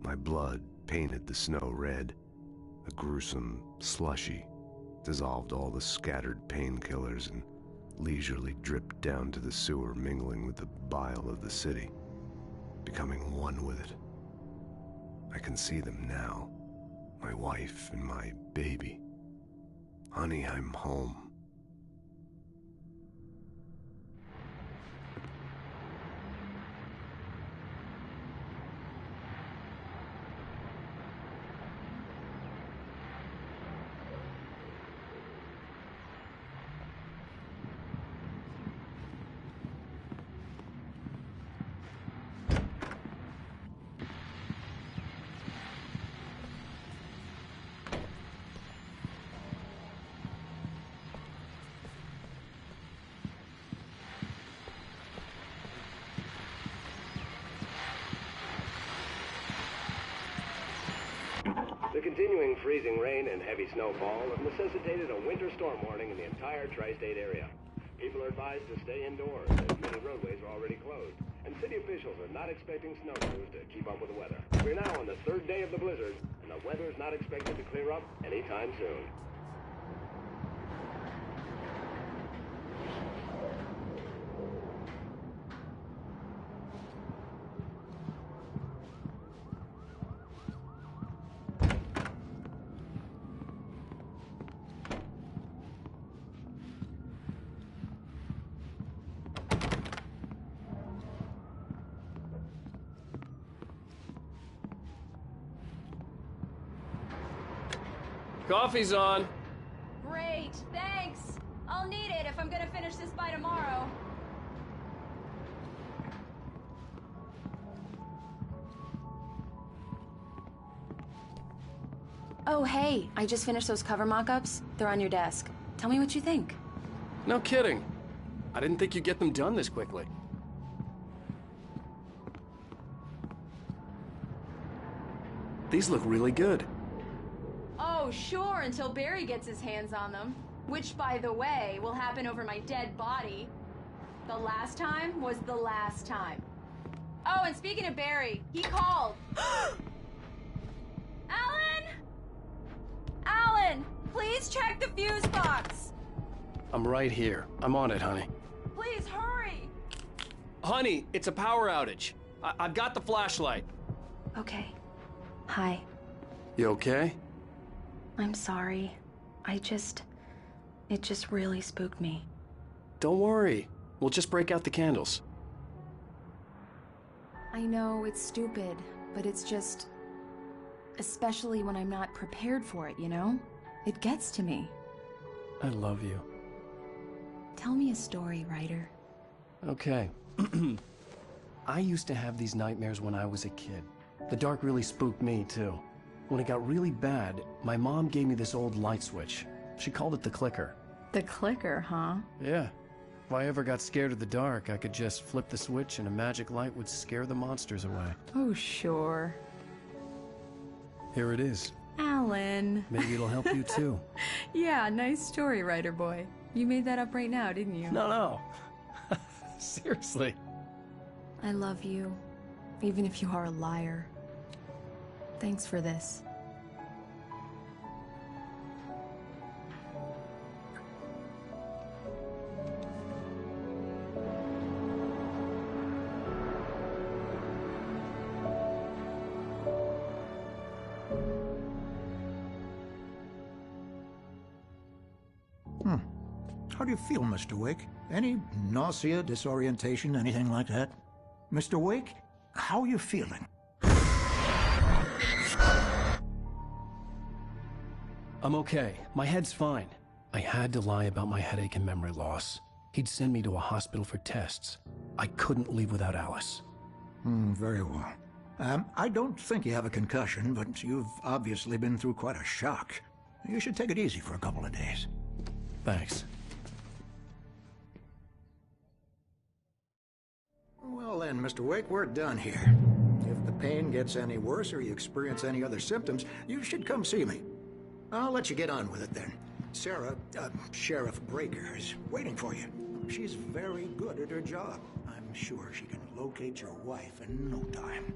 My blood painted the snow red. A gruesome slushy dissolved all the scattered painkillers and leisurely dripped down to the sewer, mingling with the bile of the city, becoming one with it. I can see them now. My wife and my baby. Honey, I'm home. The continuing freezing rain and heavy snowfall have necessitated a winter storm warning in the entire tri-state area. People are advised to stay indoors, as many roadways are already closed, and city officials are not expecting snow crews to keep up with the weather. We're now on the third day of the blizzard, and the weather is not expected to clear up anytime soon. Coffee's on. Great, thanks. I'll need it if I'm gonna finish this by tomorrow. Oh, hey, I just finished those cover mock-ups. They're on your desk. Tell me what you think. No kidding. I didn't think you'd get them done this quickly. These look really good. Oh, sure, until Barry gets his hands on them. Which, by the way, will happen over my dead body. The last time was the last time. Oh, and speaking of Barry, he called. Alan! Alan, please check the fuse box. I'm right here. I'm on it, honey. Please hurry. Honey, it's a power outage. I've got the flashlight. Okay. Hi. You okay? I'm sorry. It just really spooked me. Don't worry. We'll just break out the candles. I know, it's stupid, but it's just... Especially when I'm not prepared for it, you know? It gets to me. I love you. Tell me a story, writer. Okay. I used to have these nightmares when I was a kid. The dark really spooked me, too. When it got really bad, my mom gave me this old light switch. She called it the clicker. The clicker, huh? Yeah. If I ever got scared of the dark, I could just flip the switch and a magic light would scare the monsters away. Oh, sure. Here it is. Alan. Maybe it'll help you too. Yeah, nice story, writer boy. You made that up right now, didn't you? No. Seriously. I love you, even if you are a liar. Thanks for this. How do you feel, Mr. Wake? Any nausea, disorientation, anything like that? Mr. Wake, how are you feeling? I'm okay. My head's fine. I had to lie about my headache and memory loss. He'd send me to a hospital for tests. I couldn't leave without Alice. Very well. I don't think you have a concussion, but you've obviously been through quite a shock. You should take it easy for a couple of days. Thanks. Well then, Mr. Wake, we're done here. If the pain gets any worse or you experience any other symptoms, you should come see me. I'll let you get on with it then. Sarah, Sheriff Breaker, is waiting for you. She's very good at her job. I'm sure she can locate your wife in no time.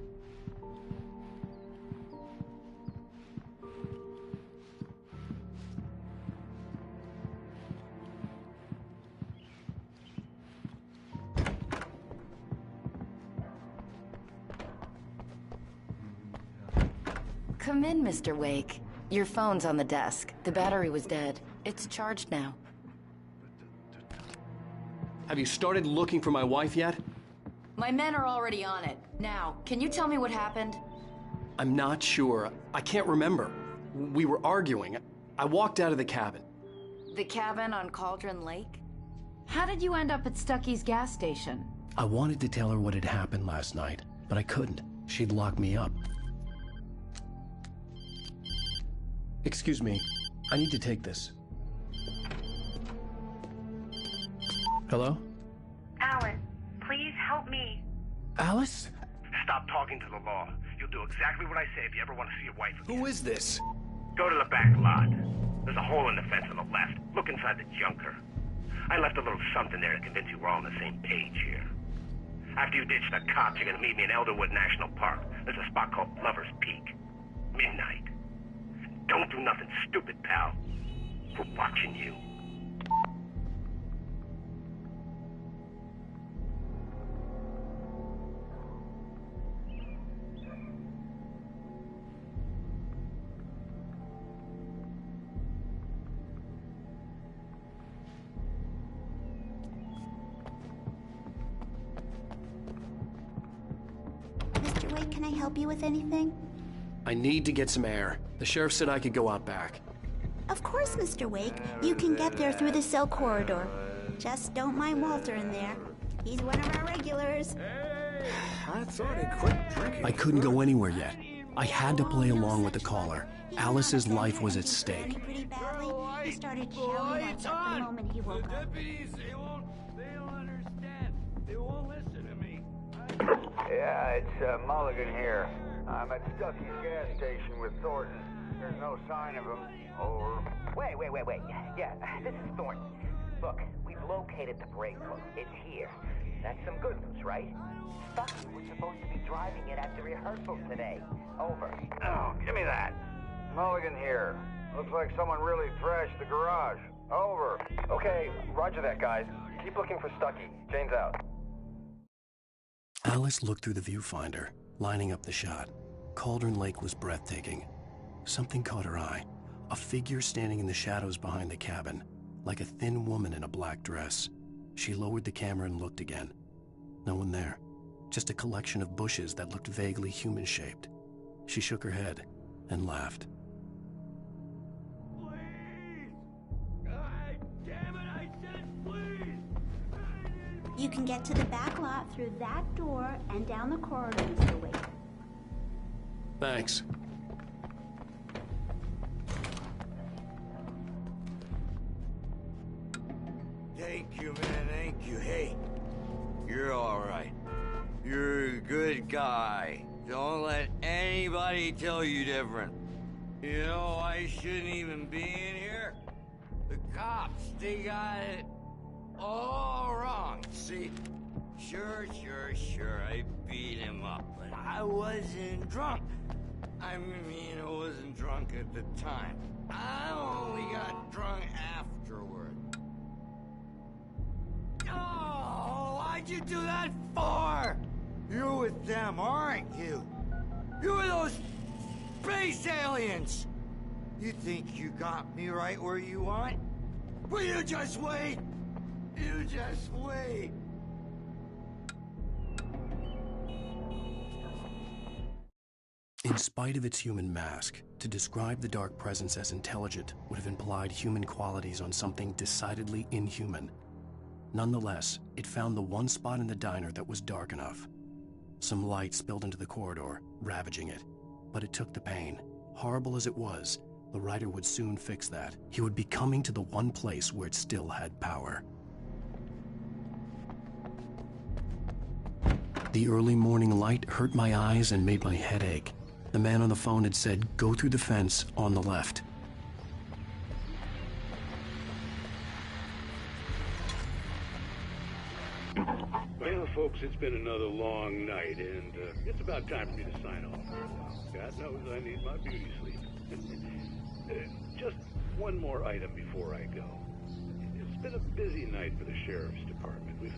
Come in, Mr. Wake. Your phone's on the desk. The battery was dead. It's charged now. Have you started looking for my wife yet? My men are already on it. Now, can you tell me what happened? I'm not sure. I can't remember. We were arguing. I walked out of the cabin. The cabin on Cauldron Lake? How did you end up at Stucky's gas station? I wanted to tell her what had happened last night, but I couldn't. She'd lock me up. Excuse me. I need to take this. Hello? Alan, please help me. Alice? Stop talking to the law. You'll do exactly what I say if you ever want to see your wife again. Who is this? Go to the back lot. There's a hole in the fence on the left. Look inside the junker. I left a little something there to convince you we're all on the same page here. After you ditch the cops, you're gonna meet me in Elderwood National Park. There's a spot called Lover's Peak. Midnight. Don't do nothing stupid, pal. We're watching you. Mr. Wake, can I help you with anything? I need to get some air. The sheriff said I could go out back. Of course, Mr. Wake. You can get there through the cell corridor. Just don't mind Walter in there. He's one of our regulars. I thought he quit drinking. I couldn't go anywhere yet. I had to play along with the caller. Alice's life was at stake. Pretty badly. He started shouting at us the moment he woke up. They don't understand. They won't listen to me. Yeah, it's Mulligan here. I'm at Stucky's gas station with Thornton. There's no sign of him. Over. Wait. Yeah, this is Thornton. Look, we've located the brake hook. It's here. That's some good news, right? Stucky was supposed to be driving it at the rehearsal today. Over. Oh, give me that. Mulligan here. Looks like someone really trashed the garage. Over. Okay, roger that, guys. Keep looking for Stucky. Jane's out. Alice looked through the viewfinder, lining up the shot. Cauldron Lake was breathtaking. Something caught her eye. A figure standing in the shadows behind the cabin, like a thin woman in a black dress. She lowered the camera and looked again. No one there. Just a collection of bushes that looked vaguely human-shaped. She shook her head and laughed. You can get to the back lot through that door and down the corridor, Mr. Wake. Thanks. Thank you, man, thank you. Hey, you're all right. You're a good guy. Don't let anybody tell you different. You know, I shouldn't even be in here. The cops, they got it all wrong, see? Sure, I beat him up, but I wasn't drunk. I mean, I wasn't drunk at the time. I only got drunk afterward. Oh, why'd you do that for? You're with them, aren't you? You're those space aliens! You think you got me right where you want? Well, you just wait! You just wait! In spite of its human mask, to describe the Dark Presence as intelligent would have implied human qualities on something decidedly inhuman. Nonetheless, it found the one spot in the diner that was dark enough. Some light spilled into the corridor, ravaging it. But it took the pain. Horrible as it was, the writer would soon fix that. He would be coming to the one place where it still had power. The early morning light hurt my eyes and made my head ache. The man on the phone had said, "Go through the fence on the left." Well, folks, it's been another long night, and it's about time for me to sign off for a while. God knows I need my beauty sleep. Just one more item before I go. It's been a busy night for the Sheriff's Department. We've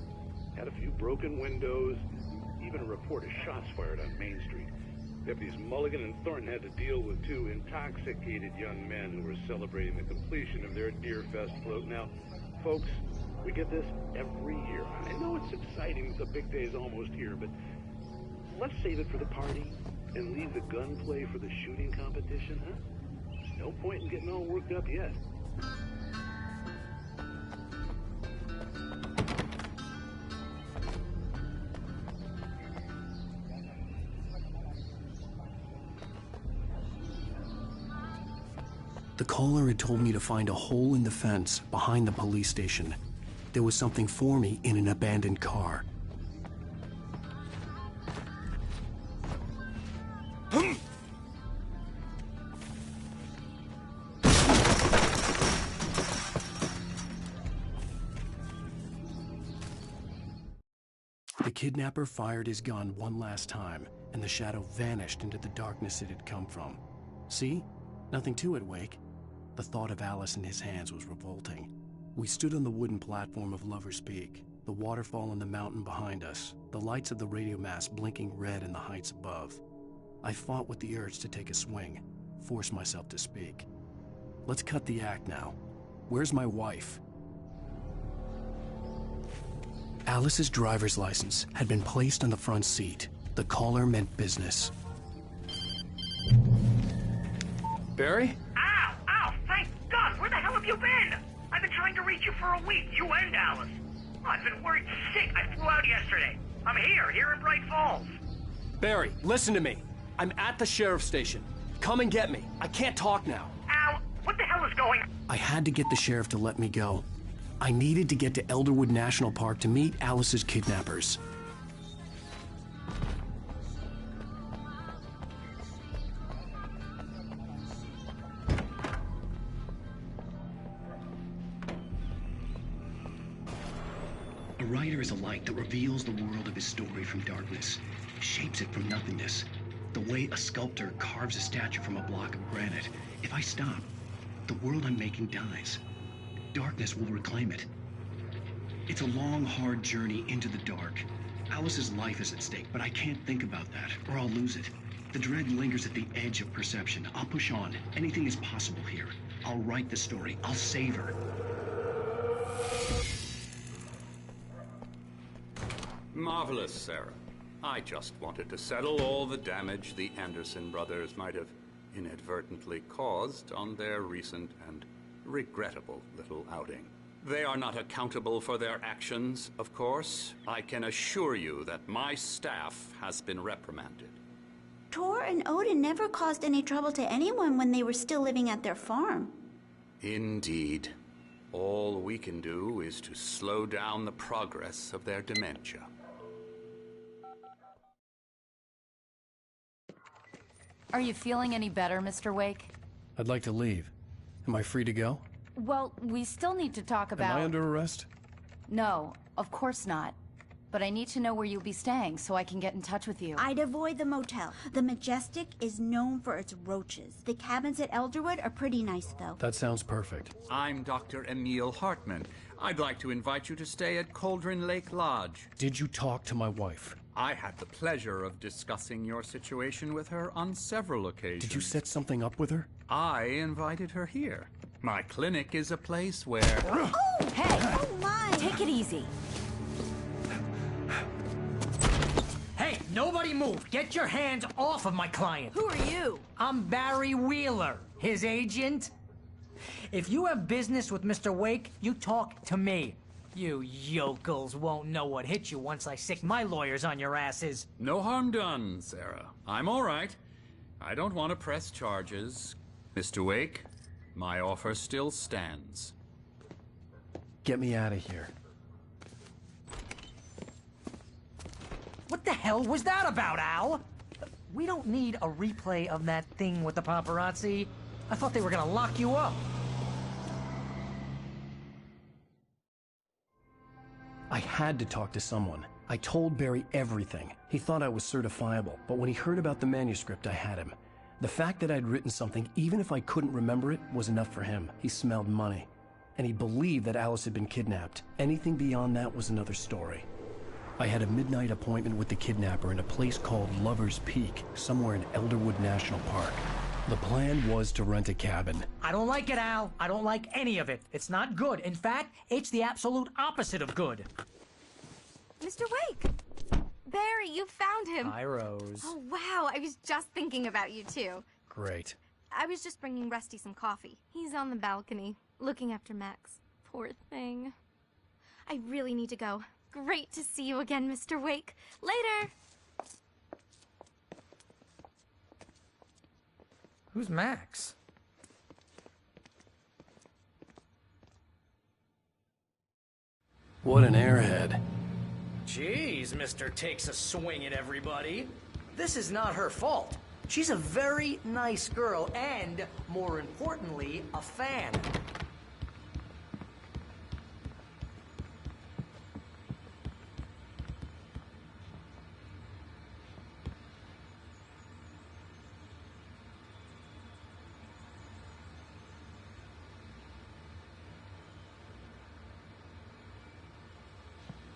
had a few broken windows, even a report of shots fired on Main Street. Deputies Mulligan and Thornton had to deal with two intoxicated young men who were celebrating the completion of their Deer Fest float. Now, folks, we get this every year. I know it's exciting, the big day is almost here, but let's save it for the party and leave the gunplay for the shooting competition, huh? There's no point in getting all worked up yet. The caller had told me to find a hole in the fence behind the police station. There was something for me in an abandoned car. The kidnapper fired his gun one last time, and the shadow vanished into the darkness it had come from. See? Nothing to it, Wake. The thought of Alice in his hands was revolting. We stood on the wooden platform of Lover's Peak, the waterfall on the mountain behind us, the lights of the radio mast blinking red in the heights above. I fought with the urge to take a swing, force myself to speak. Let's cut the act now. Where's my wife? Alice's driver's license had been placed on the front seat. The caller meant business. Barry? Ow! Ow! Thank God! Where the hell have you been? I've been trying to reach you for a week, you and Alice. Oh, I've been worried sick. I flew out yesterday. I'm here in Bright Falls. Barry, listen to me. I'm at the sheriff's station. Come and get me. I can't talk now. Ow! What the hell is going on? I had to get the sheriff to let me go. I needed to get to Elderwood National Park to meet Alice's kidnappers. A writer is a light that reveals the world of his story from darkness, shapes it from nothingness. The way a sculptor carves a statue from a block of granite. If I stop, the world I'm making dies. Darkness will reclaim it. It's a long, hard journey into the dark. Alice's life is at stake, but I can't think about that, or I'll lose it. The dread lingers at the edge of perception. I'll push on. Anything is possible here. I'll write the story. I'll save her. Marvelous, Sarah. I just wanted to settle all the damage the Anderson brothers might have inadvertently caused on their recent and regrettable little outing. They are not accountable for their actions, of course. I can assure you that my staff has been reprimanded. Tor and Odin never caused any trouble to anyone when they were still living at their farm. Indeed. All we can do is to slow down the progress of their dementia. Are you feeling any better, Mr. Wake? I'd like to leave. Am I free to go? Well, we still need to talk about... Am I under arrest? No, of course not. But I need to know where you'll be staying so I can get in touch with you. I'd avoid the motel. The Majestic is known for its roaches. The cabins at Elderwood are pretty nice, though. That sounds perfect. I'm Dr. Emil Hartman. I'd like to invite you to stay at Cauldron Lake Lodge. Did you talk to my wife? I had the pleasure of discussing your situation with her on several occasions. Did you set something up with her? I invited her here. My clinic is a place where... Oh! Hey! Oh, my! Take it easy. Hey, nobody move! Get your hands off of my client! Who are you? I'm Barry Wheeler, his agent. If you have business with Mr. Wake, you talk to me. You yokels won't know what hit you once I sick my lawyers on your asses. No harm done, Sarah. I'm all right. I don't want to press charges. Mr. Wake, my offer still stands. Get me out of here. What the hell was that about, Al? We don't need a replay of that thing with the paparazzi. I thought they were gonna lock you up. I had to talk to someone. I told Barry everything. He thought I was certifiable, but when he heard about the manuscript, I had him. The fact that I'd written something, even if I couldn't remember it, was enough for him. He smelled money. And he believed that Alice had been kidnapped. Anything beyond that was another story. I had a midnight appointment with the kidnapper in a place called Lover's Peak, somewhere in Elderwood National Park. The plan was to rent a cabin. I don't like it, Al. I don't like any of it. It's not good. In fact, it's the absolute opposite of good. Mr. Wake! Barry, you found him! Hi, Rose. Oh, wow. I was just thinking about you, too. Great. I was just bringing Rusty some coffee. He's on the balcony, looking after Max. Poor thing. I really need to go. Great to see you again, Mr. Wake. Later! Who's Max? What an airhead. Jeez, Mr. Takes a swing at everybody. This is not her fault. She's a very nice girl and, more importantly, a fan.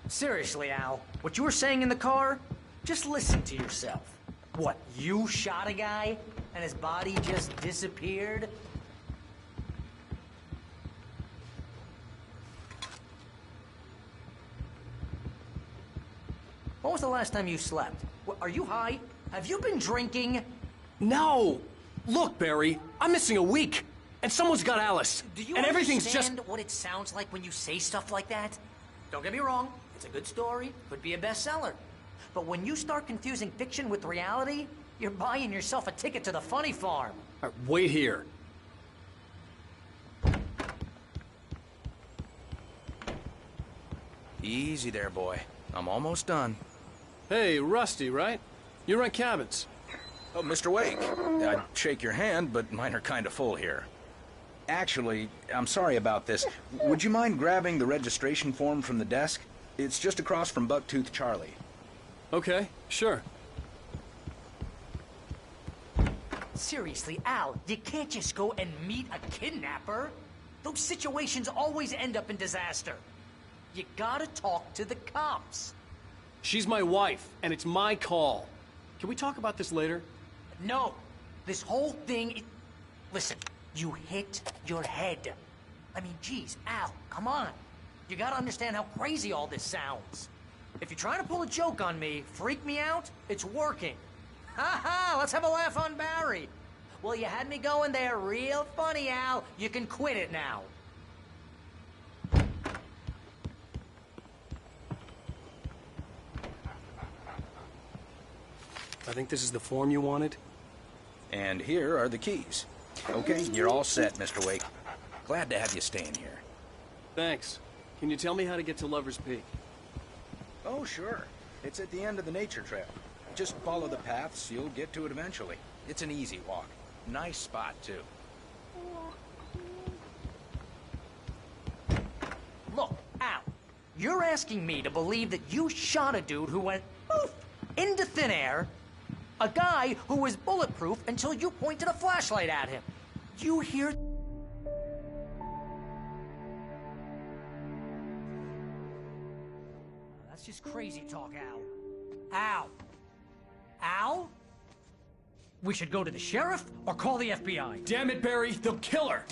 Seriously, Al, what you were saying in the car, just listen to yourself. What, you shot a guy and his body just disappeared? When was the last time you slept? Are you high? Have you been drinking? No! Look, Barry, I'm missing a week, and someone's got Alice. Do you and everything's just... understand what it sounds like when you say stuff like that? Don't get me wrong, it's a good story, could be a bestseller. But when you start confusing fiction with reality, you're buying yourself a ticket to the funny farm. All right, wait here. Easy there, boy. I'm almost done. Hey, Rusty, right? You rent cabins. Oh, Mr. Wake. I'd shake your hand, but mine are kind of full here. Actually, I'm sorry about this. Would you mind grabbing the registration form from the desk? It's just across from Bucktooth Charlie. Okay, sure. Seriously, Al, you can't just go and meet a kidnapper. Those situations always end up in disaster. You gotta talk to the cops. She's my wife, and it's my call. Can we talk about this later? No. This whole thing... Listen, you hit your head. I mean, geez, Al, come on. You gotta understand how crazy all this sounds. If you're trying to pull a joke on me, freak me out, it's working. Ha ha, let's have a laugh on Barry. Well, you had me going there real funny, Al. You can quit it now. I think this is the form you wanted. And here are the keys. Okay, you're all set, Mr. Wake. Glad to have you staying here. Thanks. Can you tell me how to get to Lover's Peak? Oh, sure. It's at the end of the nature trail. Just follow the paths, you'll get to it eventually. It's an easy walk. Nice spot, too. You're asking me to believe that you shot a dude who went poof into thin air, a guy who was bulletproof until you pointed a flashlight at him. You hear... That's just crazy talk, Al. Al? Al? We should go to the sheriff or call the FBI. Damn it, Barry, they'll kill her!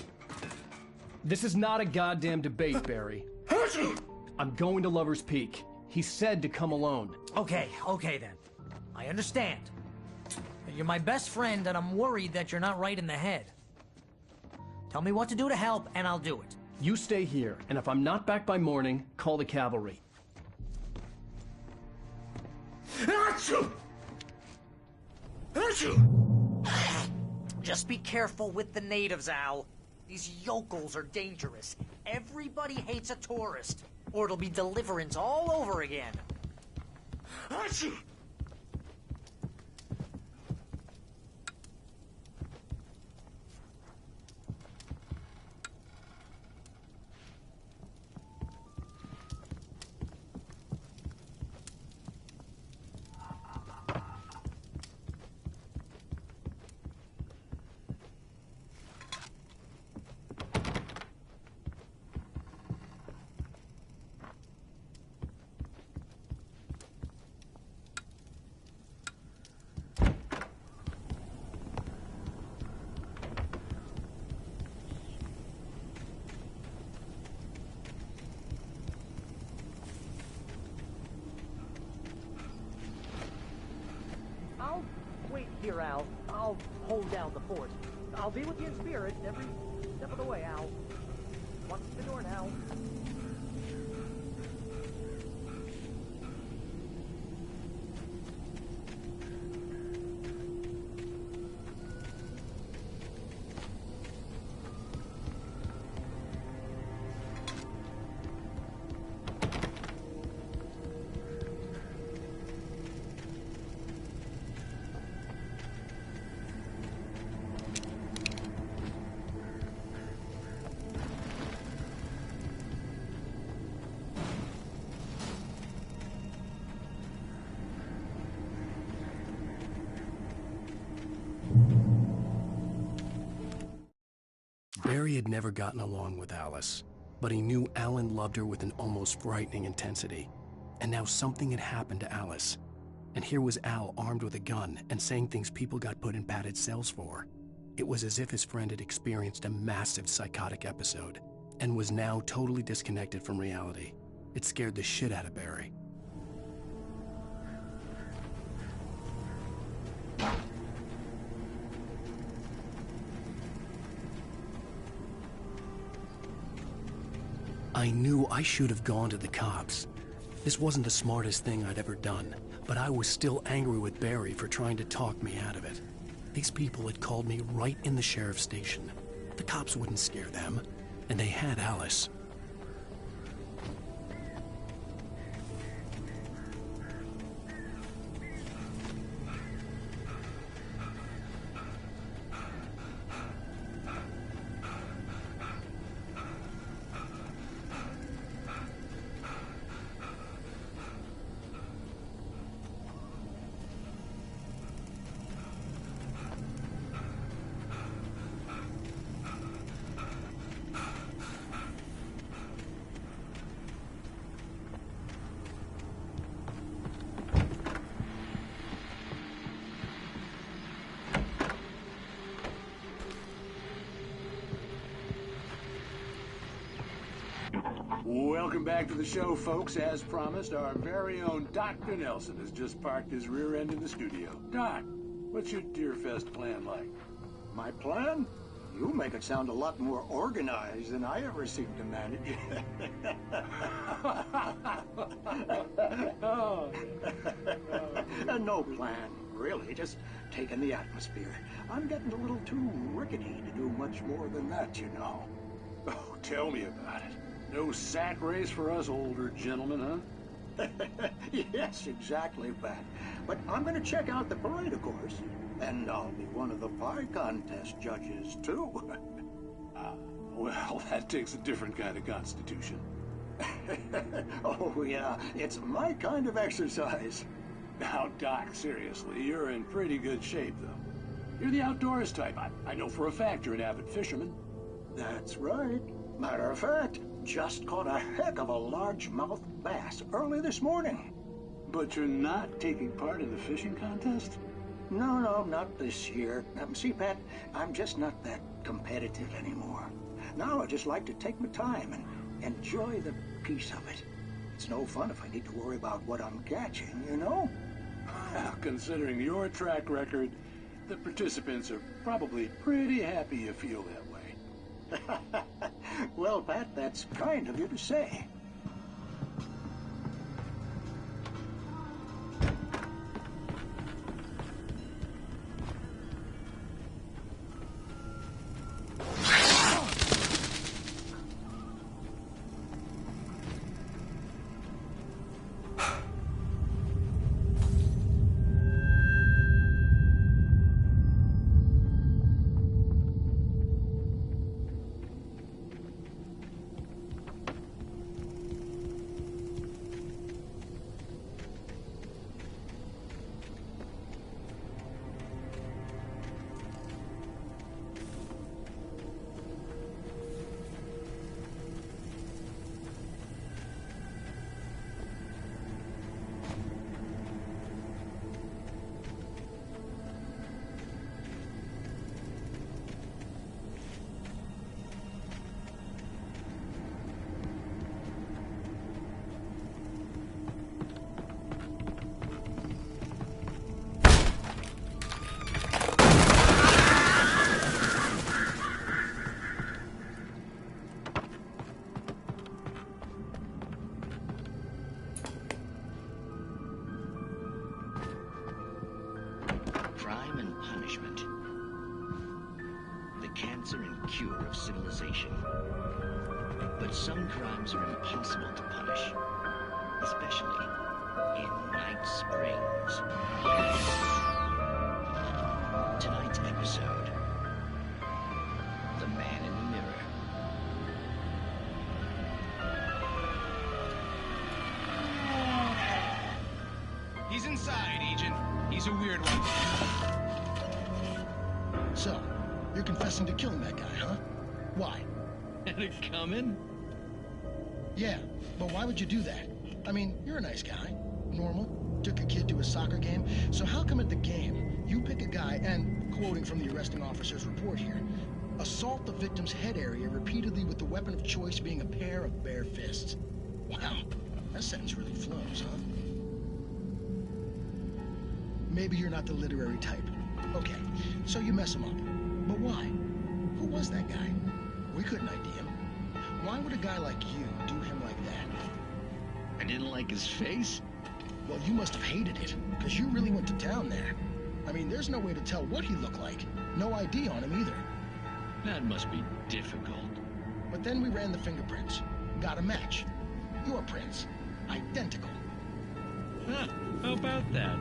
This is not a goddamn debate, Barry. I'm going to Lover's Peak. He said to come alone. Okay then. I understand. You're my best friend, and I'm worried that you're not right in the head. Tell me what to do to help, and I'll do it. You stay here, and if I'm not back by morning, call the cavalry. Just be careful with the natives, Al. These yokels are dangerous. Everybody hates a tourist, or it'll be Deliverance all over again. I'll wait here, Al. I'll hold down the fort. I'll be with you in spirit every step of the way, Al. Watch the door now. Barry had never gotten along with Alice, but he knew Alan loved her with an almost frightening intensity. And now something had happened to Alice. And here was Al armed with a gun and saying things people got put in padded cells for. It was as if his friend had experienced a massive psychotic episode and was now totally disconnected from reality. It scared the shit out of Barry. I knew I should have gone to the cops. This wasn't the smartest thing I'd ever done, but I was still angry with Barry for trying to talk me out of it. These people had called me right in the sheriff's station. The cops wouldn't scare them, and they had Alice. Welcome back to the show, folks. As promised, our very own Dr. Nelson has just parked his rear end in the studio. Doc, what's your Deerfest plan like? My plan? You make it sound a lot more organized than I ever seem to manage. No plan, really. Just taking the atmosphere. I'm getting a little too rickety to do much more than that, you know. Oh, tell me about it. No sack race for us older gentlemen, huh? Yes, exactly that. But I'm going to check out the parade, of course. And I'll be one of the pie contest judges, too. Well, that takes a different kind of constitution. Oh, Oh, yeah. It's my kind of exercise. Now, Doc, seriously, you're in pretty good shape, though. You're the outdoors type. I know for a fact you're an avid fisherman. That's right. Matter of fact, just caught a heck of a largemouth bass early this morning. But you're not taking part in the fishing contest? No, not this year. See, Pat, I'm just not that competitive anymore. Now I just like to take my time and enjoy the peace of it. It's no fun if I need to worry about what I'm catching, you know? Well, considering your track record, the participants are probably pretty happy you feel that way. Well, Pat, that's kind of you to say. Crime and punishment. The cancer and cure of civilization. But some crimes are impossible to punish, especially in Night Springs. Tonight's episode, The Man in the Mirror. He's inside, Agent. He's a weird one. So, you're confessing to killing that guy, huh? Why? Had it coming? Yeah, but why would you do that? I mean, you're a nice guy. Normal. Took a kid to a soccer game. So how come at the game, you pick a guy and, quoting from the arresting officer's report here, assault the victim's head area repeatedly with the weapon of choice being a pair of bare fists? Wow, that sentence really flows, huh? Maybe you're not the literary type. Okay, so you mess him up. But why? Who was that guy? We couldn't ID him. Why would a guy like you do him like that? I didn't like his face? Well, you must have hated it, because you really went to town there. I mean, there's no way to tell what he looked like. No ID on him either. That must be difficult. But then we ran the fingerprints. Got a match. Your prints. Identical. Huh, how about that?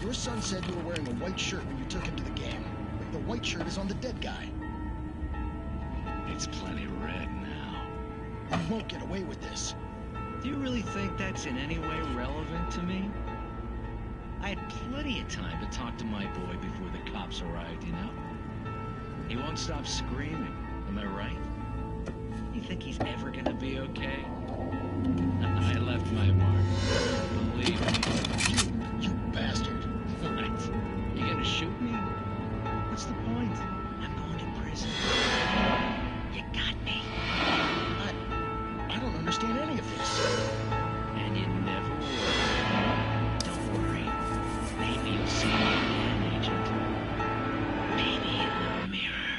Your son said you were wearing a white shirt when you took him to the game. The white shirt is on the dead guy. It's plenty red now. You won't get away with this. Do you really think that's in any way relevant to me? I had plenty of time to talk to my boy before the cops arrived, you know? He won't stop screaming, am I right? You think he's ever gonna be okay? I left my mark. Believe me. You bastard. What? You gonna shoot me? What's the point? I'm going to prison. You got me. I don't understand any of this. And you never will. Don't worry. Maybe you'll see me again, Agent. Maybe in the mirror.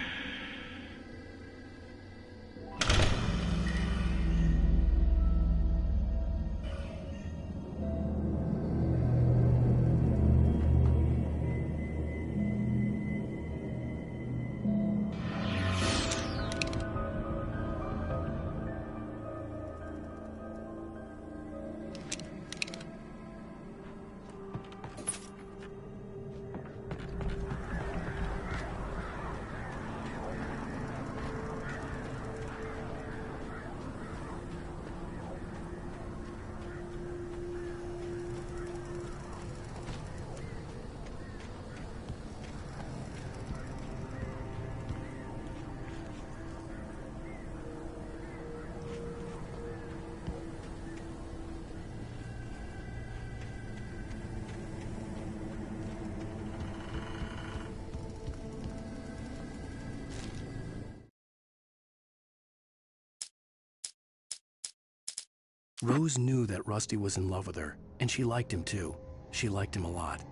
Rose knew that Rusty was in love with her, and she liked him too. She liked him a lot.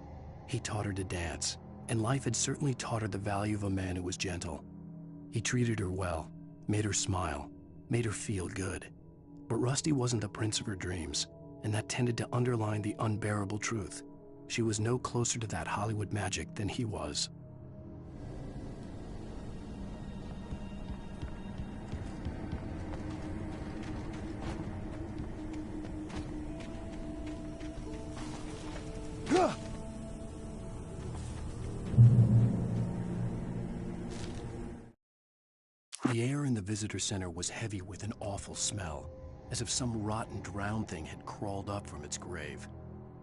He taught her to dance, and life had certainly taught her the value of a man who was gentle. He treated her well, made her smile, made her feel good. But Rusty wasn't the prince of her dreams, and that tended to underline the unbearable truth. She was no closer to that Hollywood magic than he was. The air in the visitor center was heavy with an awful smell, as if some rotten drowned thing had crawled up from its grave.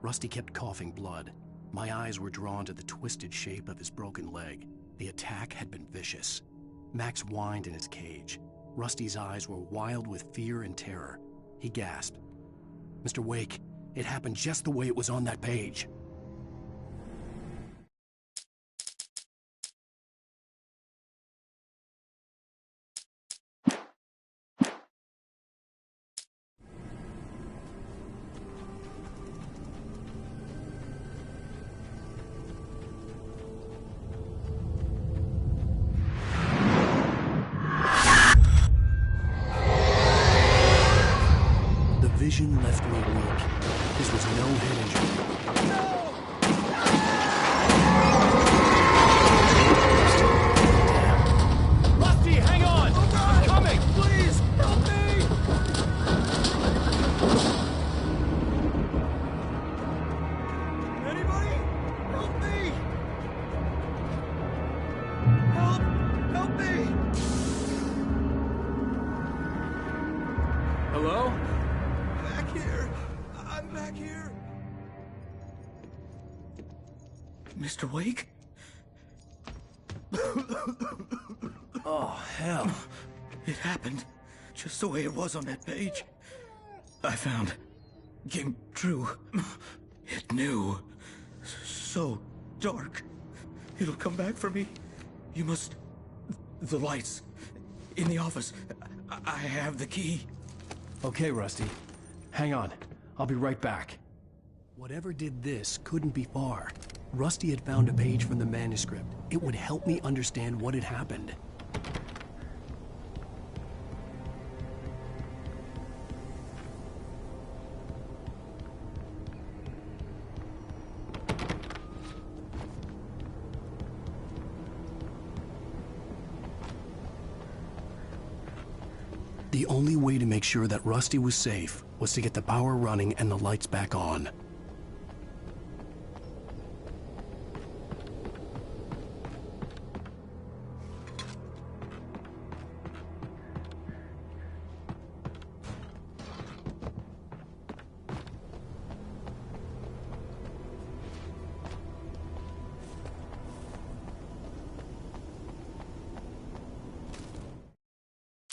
Rusty kept coughing blood. My eyes were drawn to the twisted shape of his broken leg. The attack had been vicious. Max whined in his cage. Rusty's eyes were wild with fear and terror. He gasped. "Mr. Wake, it happened just the way it was on that page." The vision left me weak. This was no head injury. Damn. Rusty, hang on! I'm coming! Please, help me! Anybody? Help me! Help! Help me! Hello? Back here! I'm back here! Mr. Wake? Oh, hell. It happened just the way it was on that page. I found. Came true. It knew. So dark. It'll come back for me. You must... The lights. In the office. I have the key. Okay, Rusty. Hang on. I'll be right back. Whatever did this couldn't be far. Rusty had found a page from the manuscript. It would help me understand what had happened. The only way to make sure that Rusty was safe was to get the power running and the lights back on.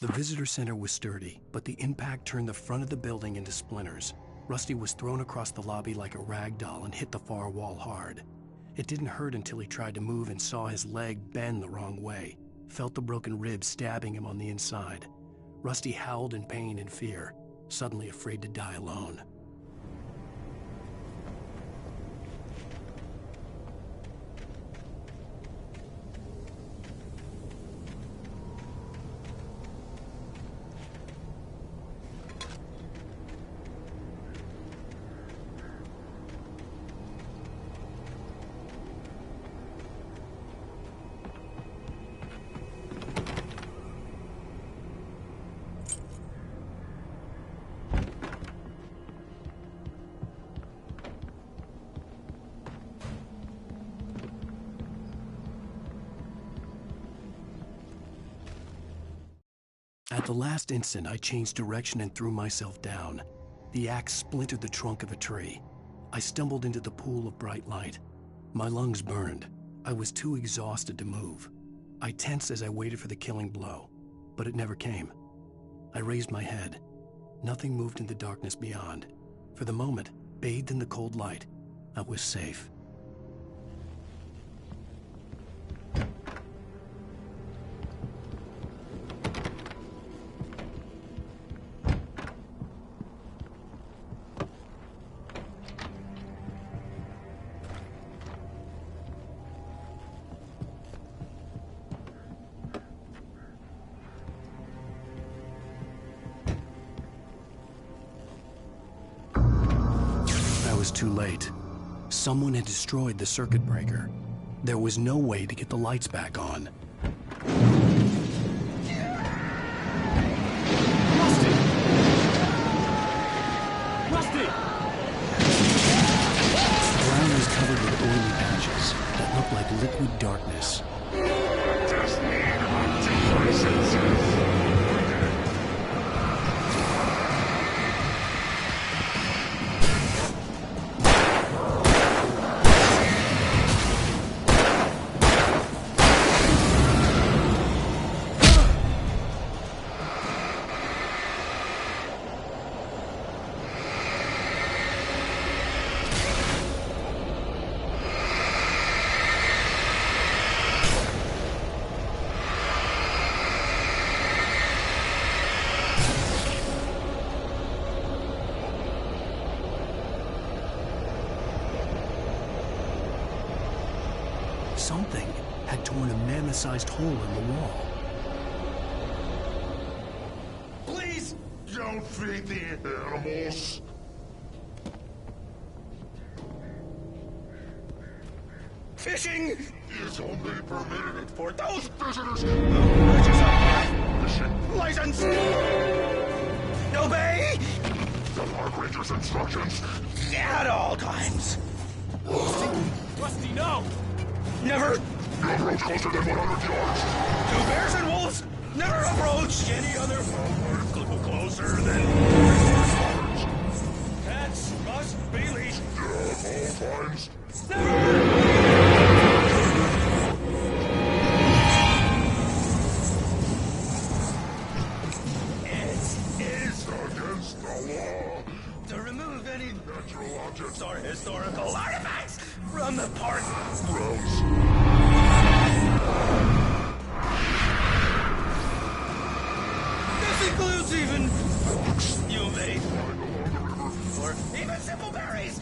The visitor center was sturdy, but the impact turned the front of the building into splinters. Rusty was thrown across the lobby like a rag doll and hit the far wall hard. It didn't hurt until he tried to move and saw his leg bend the wrong way, felt the broken ribs stabbing him on the inside. Rusty howled in pain and fear, suddenly afraid to die alone. At the last instant, I changed direction and threw myself down. The axe splintered the trunk of a tree. I stumbled into the pool of bright light. My lungs burned. I was too exhausted to move. I tensed as I waited for the killing blow, but it never came. I raised my head. Nothing moved in the darkness beyond. For the moment, bathed in the cold light, I was safe. was too late. Someone had destroyed the circuit breaker. There was no way to get the lights back on. Rusty! The ground was covered with oily patches that looked like liquid darkness. Just need my senses. Something had torn a mammoth-sized hole in the wall. Please don't feed the animals. Fishing is only permitted for those visitors who purchase a fishing license. Obey the park ranger's instructions at all times. Rusty, no! Never approach closer than 100 yards. to bears and wolves. Never approach any other Closer than 100 yards. pets. Must be leashed. At all times. It is against the law to remove any natural objects or historical artifacts from the park grounds. This includes even you may or even simple berries.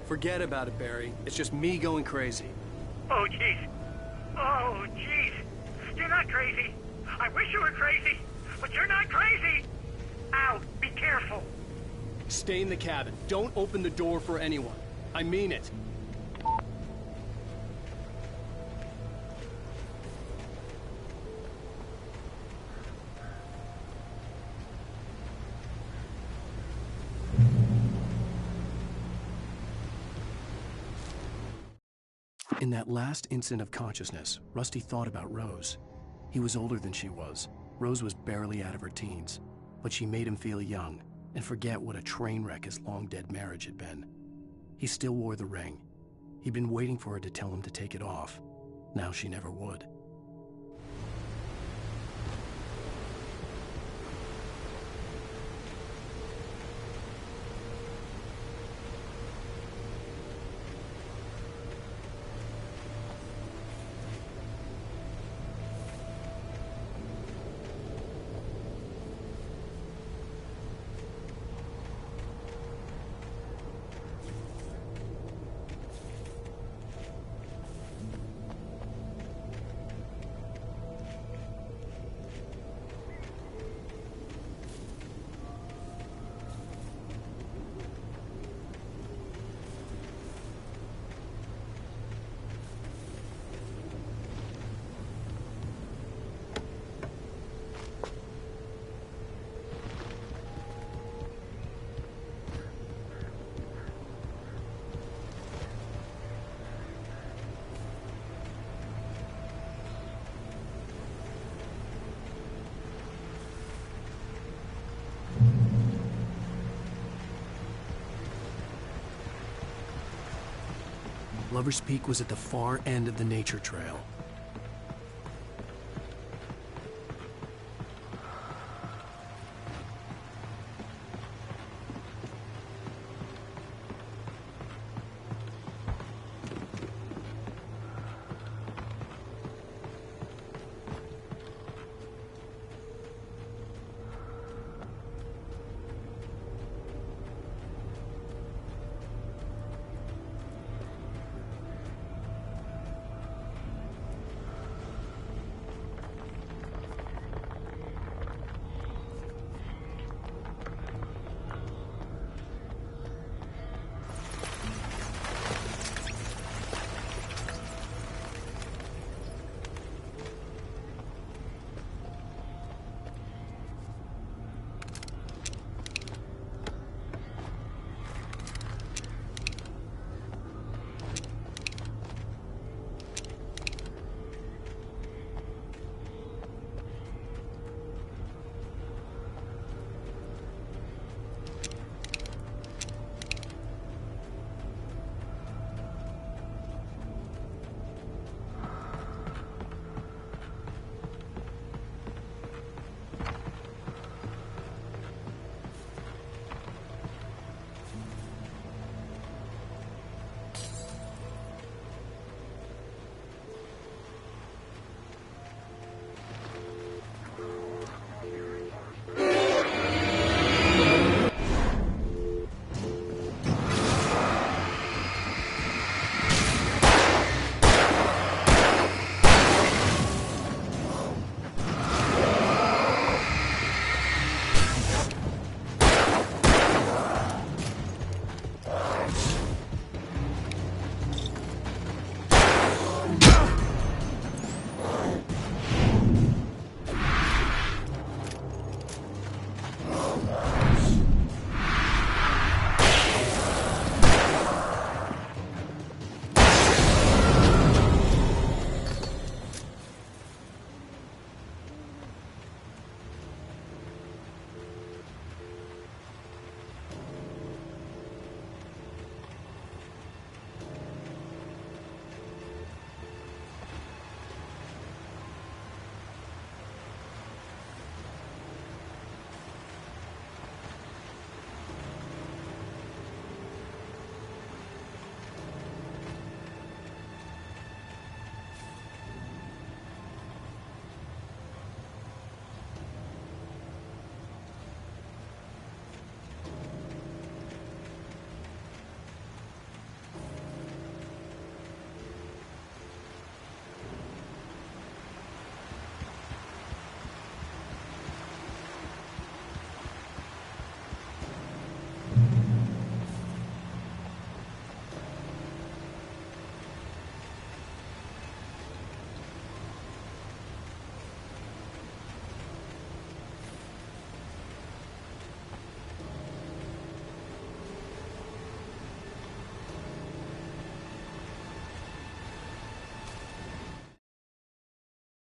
Forget about it, Barry. It's just me going crazy. Oh, jeez. Oh, jeez. You're not crazy. I wish you were crazy, but you're not crazy. Ow, be careful. Stay in the cabin. Don't open the door for anyone. I mean it. In that last instant of consciousness, Rusty thought about Rose. He was older than she was. Rose was barely out of her teens, but she made him feel young and forget what a train wreck his long-dead marriage had been. He still wore the ring. He'd been waiting for her to tell him to take it off. Now she never would. Lover's Peak was at the far end of the nature trail.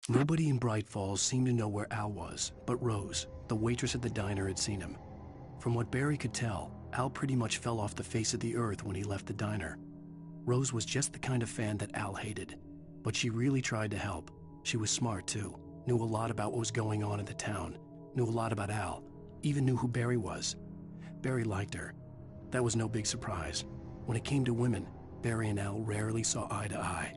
Nobody in Bright Falls seemed to know where Al was, but Rose, the waitress at the diner, had seen him. From what Barry could tell, Al pretty much fell off the face of the earth when he left the diner. Rose was just the kind of fan that Al hated, but she really tried to help. She was smart too, knew a lot about what was going on in the town, knew a lot about Al, even knew who Barry was. Barry liked her. That was no big surprise. When it came to women, Barry and Al rarely saw eye to eye.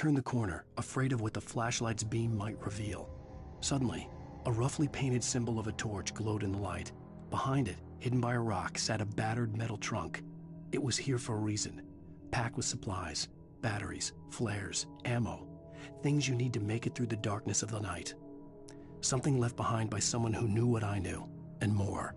turned the corner, afraid of what the flashlight's beam might reveal. Suddenly, a roughly painted symbol of a torch glowed in the light. Behind it, hidden by a rock, sat a battered metal trunk. It was here for a reason, packed with supplies, batteries, flares, ammo, things you need to make it through the darkness of the night. Something left behind by someone who knew what I knew, and more.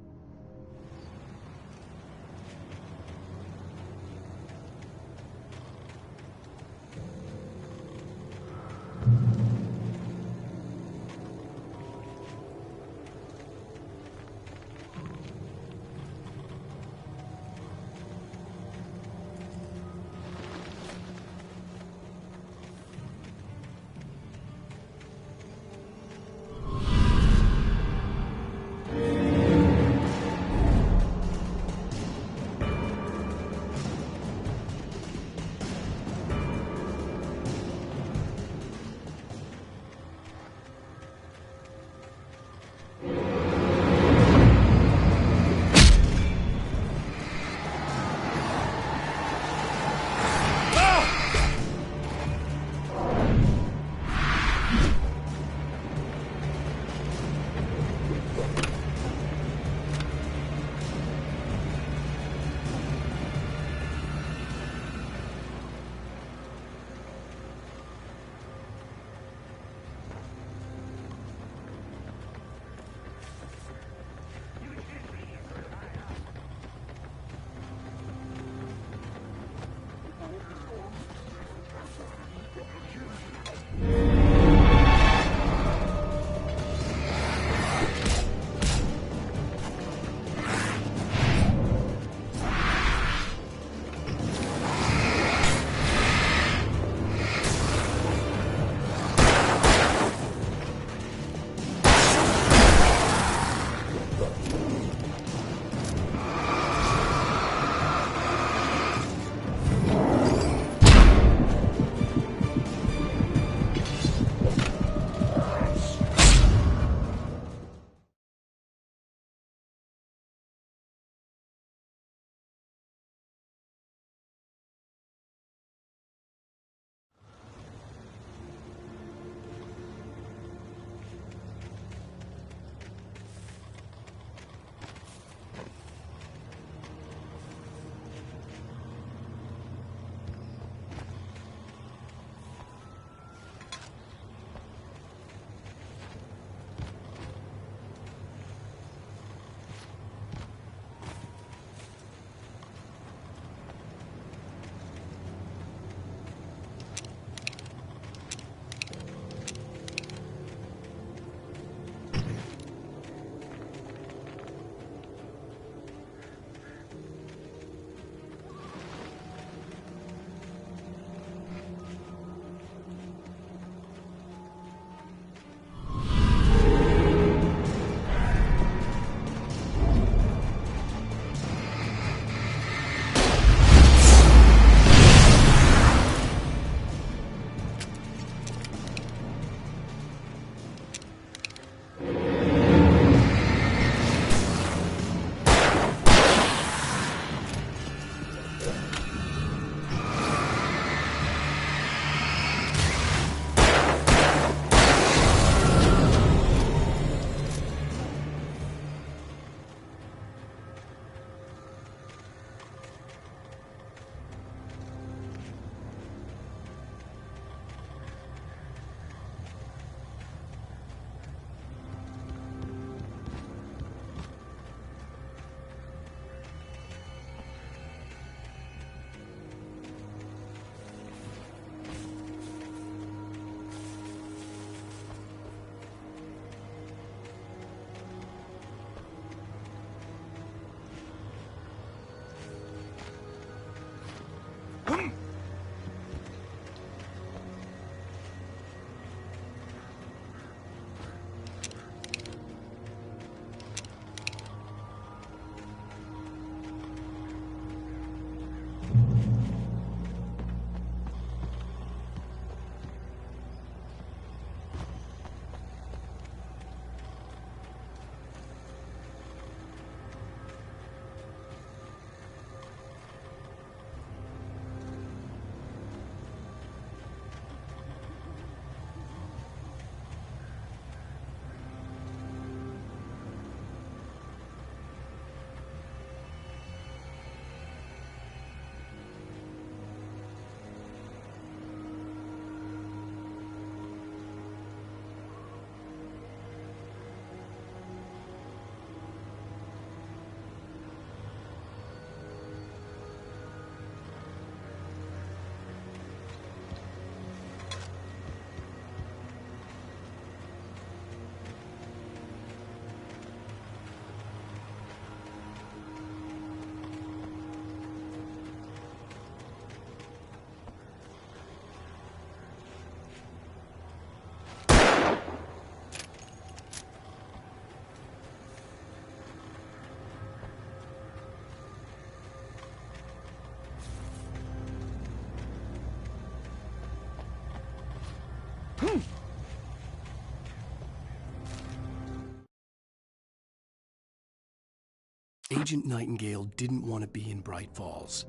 Agent Nightingale didn't want to be in Bright Falls.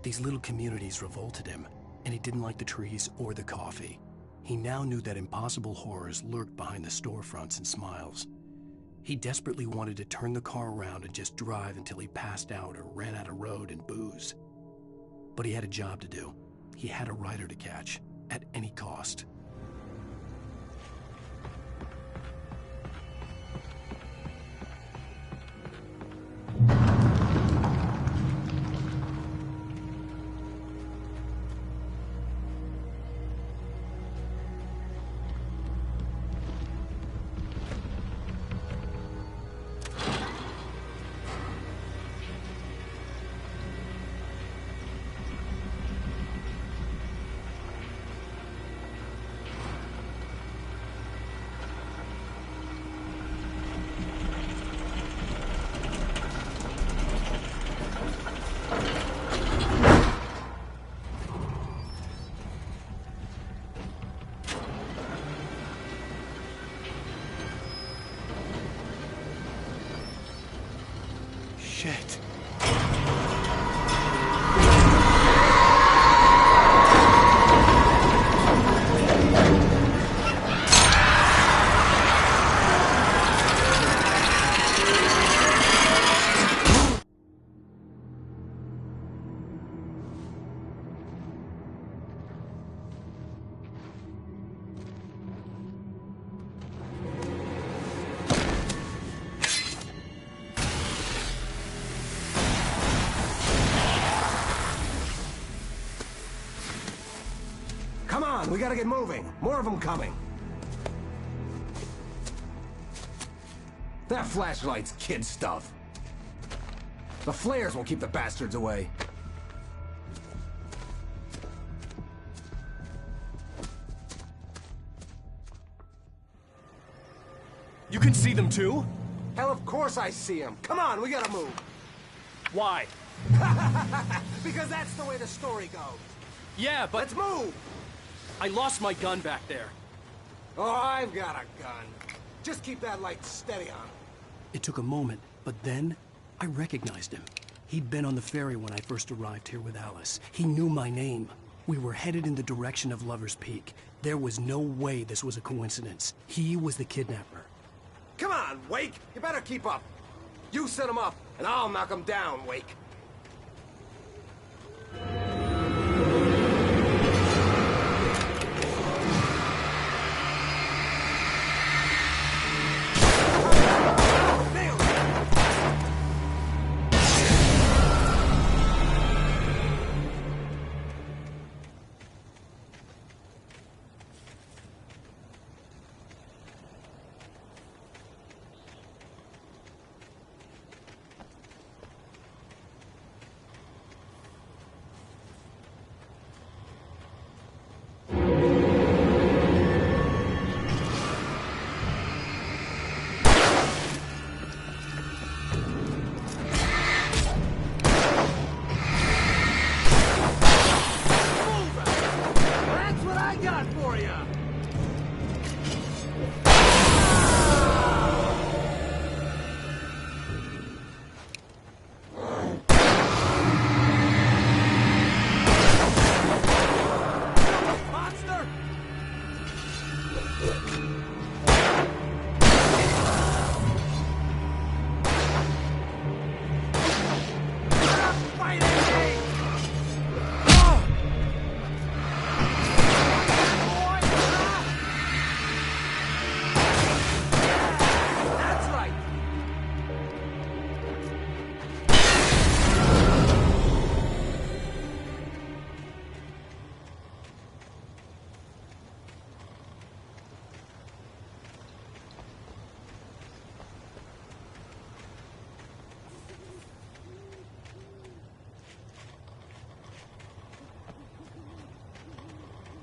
These little communities revolted him, and he didn't like the trees or the coffee. He now knew that impossible horrors lurked behind the storefronts and smiles. He desperately wanted to turn the car around and just drive until he passed out or ran out of road and booze. But he had a job to do. He had a rider to catch, at any cost. Shit. Come on, we gotta get moving. More of them coming. That flashlight's kid stuff. The flares will keep the bastards away. You can see them too? Hell, of course I see them. Come on, we gotta move. Why? Because that's the way the story goes. Yeah, but... Let's move! I lost my gun back there. Oh, I've got a gun. Just keep that light steady on. It took a moment, but then I recognized him. He'd been on the ferry when I first arrived here with Alice. He knew my name. We were headed in the direction of Lover's Peak. There was no way this was a coincidence. He was the kidnapper. Come on, Wake! You better keep up. You set him up, and I'll knock him down, Wake.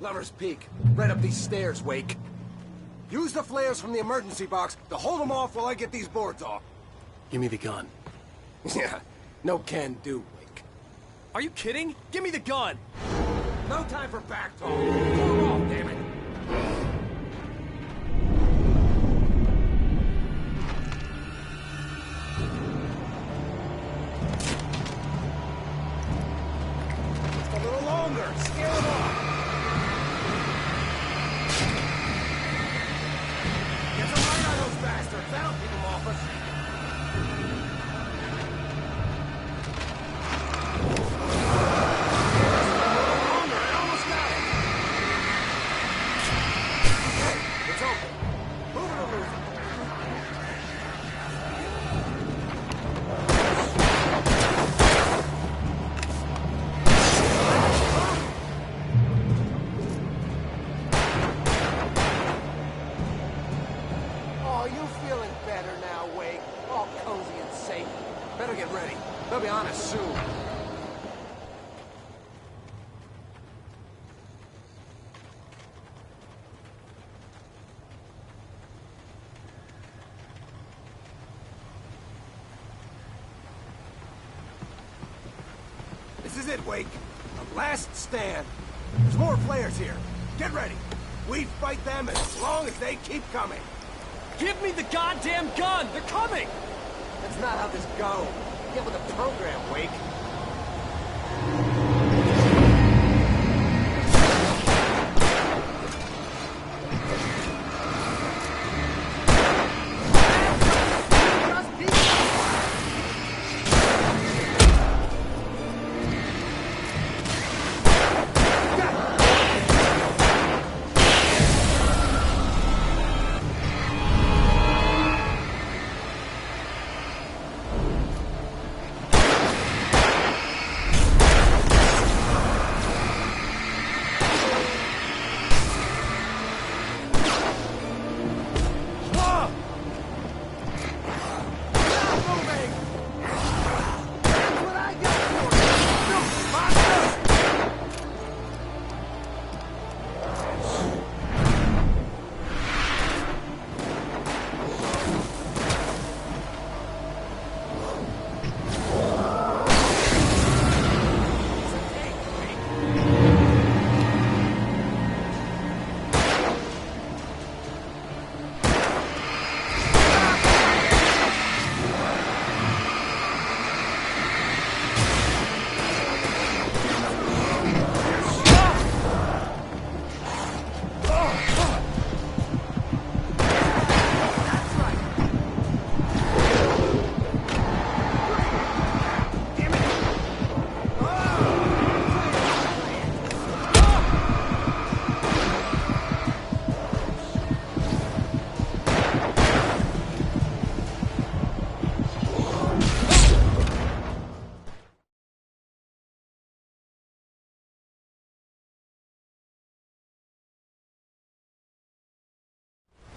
Lover's Peak. Right up these stairs, Wake. Use the flares from the emergency box to hold them off while I get these boards off. Give me the gun. Yeah, no can do, Wake. Are you kidding? Give me the gun! No time for back talk. Pull them off, damn it. monster. That'll keep him off us. It's open. Move it or lose it. Oh, you feeling better now, Wake? All cozy and safe. Better get ready. They'll be on us soon. This is it, Wake. The last stand. There's more players here. Get ready. We fight them as long as they keep coming. Give me the goddamn gun! They're coming! That's not how this goes. Get with the program, Wake.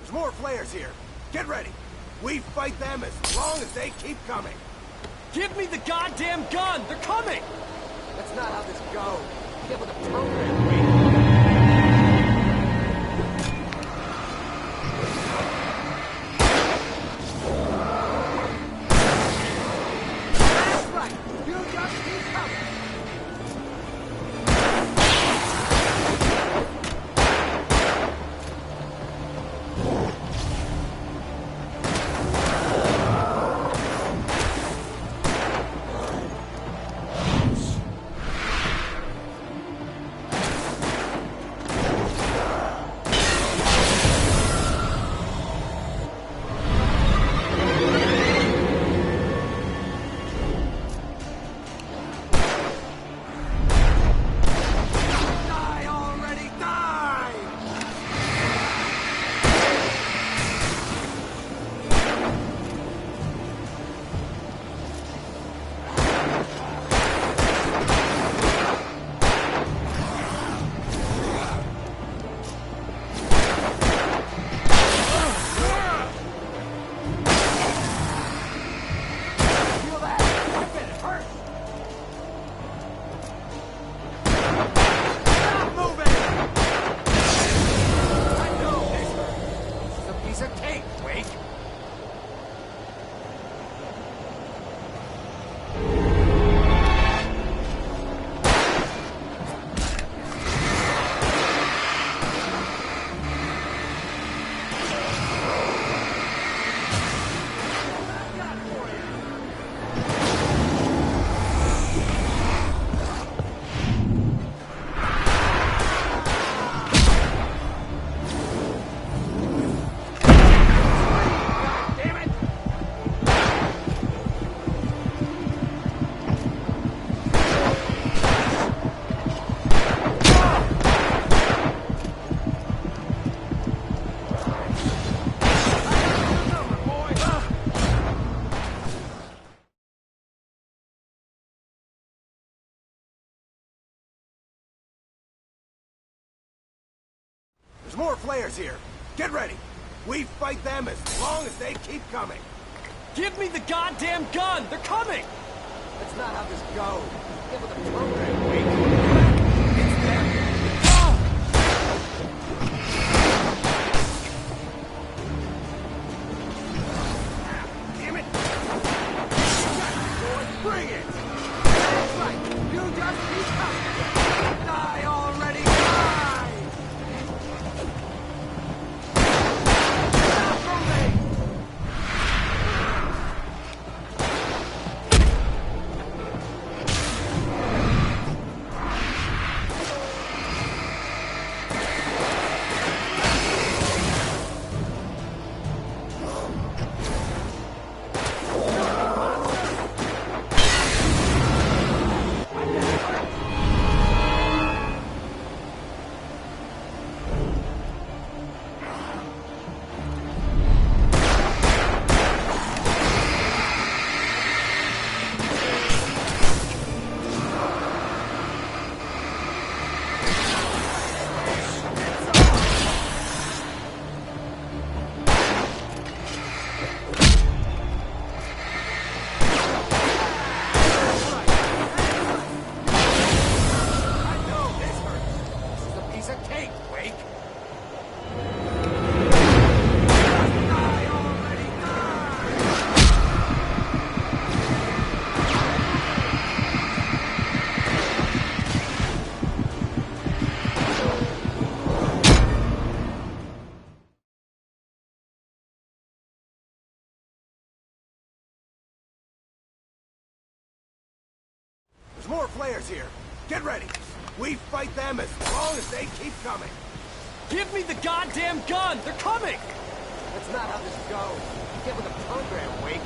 There's more players here. Get ready. We fight them as long as they keep coming. Give me the goddamn gun! They're coming! That's not how this goes. Get with the program, Wake. That's right. You just keep coming. more flares here. Get ready. We fight them as long as they keep coming. Give me the goddamn gun! They're coming! That's not how this goes. Get with the program, Wake. It's them. Damn it! Boys, bring it! That's right. You just keep coming. Die already, die! Stop from me! There's more flares here. Get ready. We fight them as long as they keep coming. Give me the goddamn gun! They're coming! That's not how this goes. Get with the program, Wake.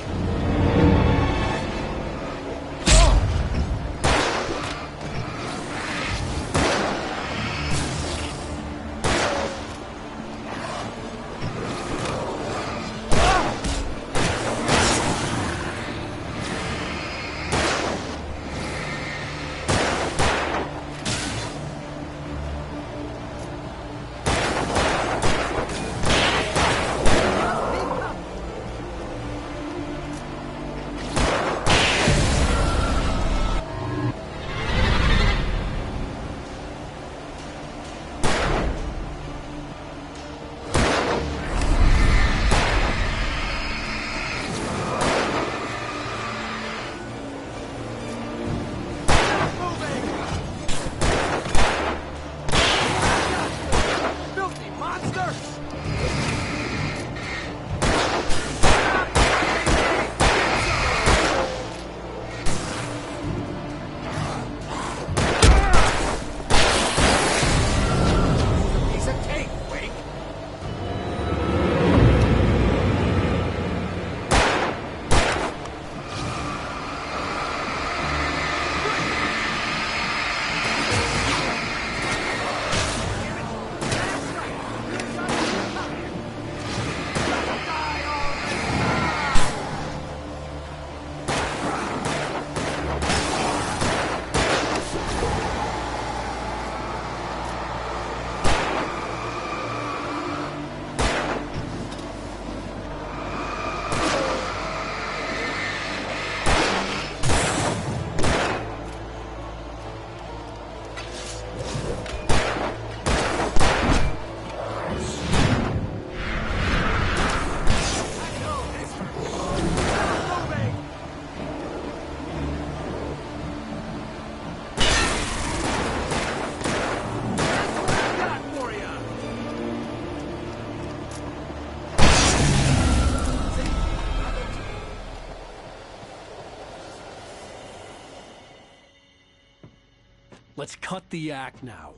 Let's cut the act now.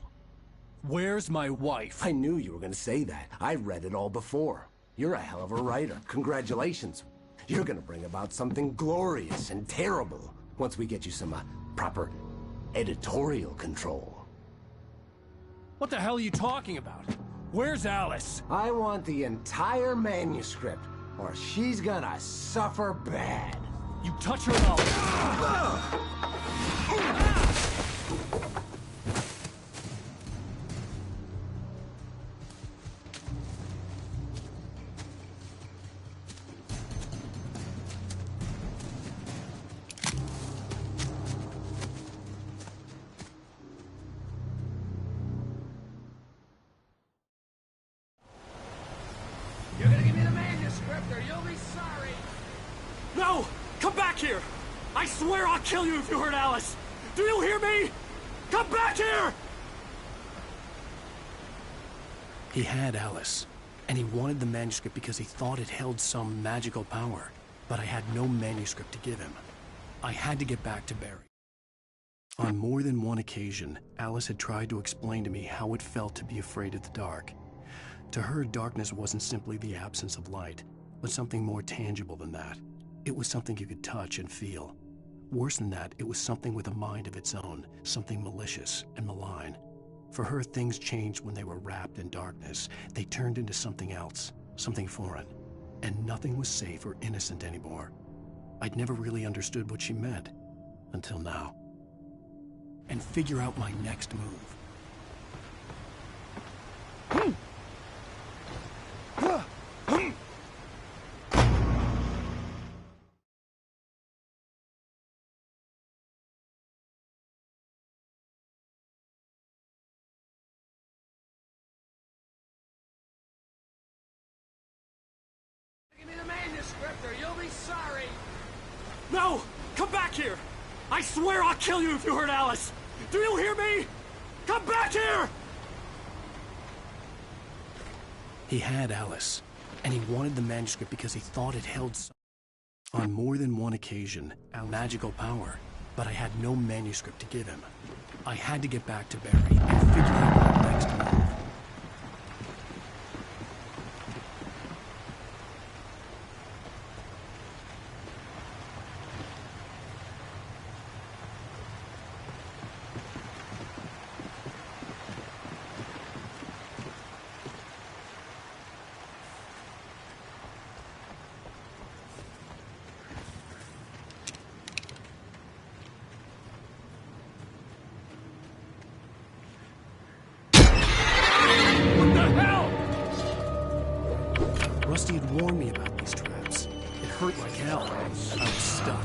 Where's my wife? I knew you were gonna say that. I read it all before. You're a hell of a writer. Congratulations. You're gonna bring about something glorious and terrible once we get you some proper editorial control. What the hell are you talking about? Where's Alice? I want the entire manuscript, or she's gonna suffer bad. You touch her and I'll... manuscript or you'll be sorry! No! Come back here! I swear I'll kill you if you hurt Alice! Do you hear me? Come back here! He had Alice, and he wanted the manuscript because he thought it held some magical power. But I had no manuscript to give him. I had to get back to Barry. On more than one occasion, Alice had tried to explain to me how it felt to be afraid of the dark. To her, darkness wasn't simply the absence of light, but something more tangible than that. It was something you could touch and feel. Worse than that, it was something with a mind of its own, something malicious and malign. For her, things changed when they were wrapped in darkness. They turned into something else, something foreign. And nothing was safe or innocent anymore. I'd never really understood what she meant, until now. And figure out my next move. Give me the manuscript or you'll be sorry! No! Come back here! I swear I'll kill you if you hurt Alice! Do you hear me? Come back here! He had Alice, and he wanted the manuscript because he thought it held some... On more than one occasion, a magical power, but I had no manuscript to give him. I had to get back to Barry and figure out my next move. Rusty had warned me about these traps. It hurt like hell. I was stuck.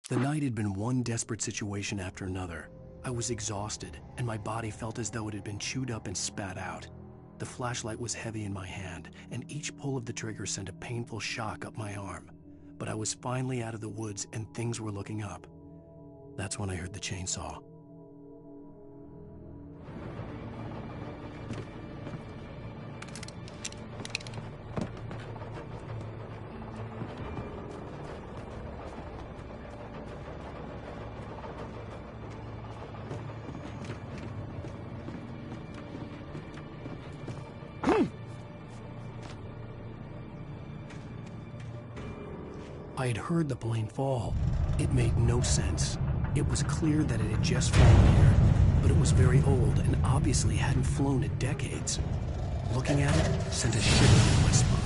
The night had been one desperate situation after another. I was exhausted, and my body felt as though it had been chewed up and spat out. The flashlight was heavy in my hand, and each pull of the trigger sent a painful shock up my arm. But I was finally out of the woods, and things were looking up. That's when I heard the chainsaw. I had heard the plane fall. It made no sense. It was clear that it had just fallen here, but it was very old and obviously hadn't flown in decades. Looking at it sent a shiver down my spine.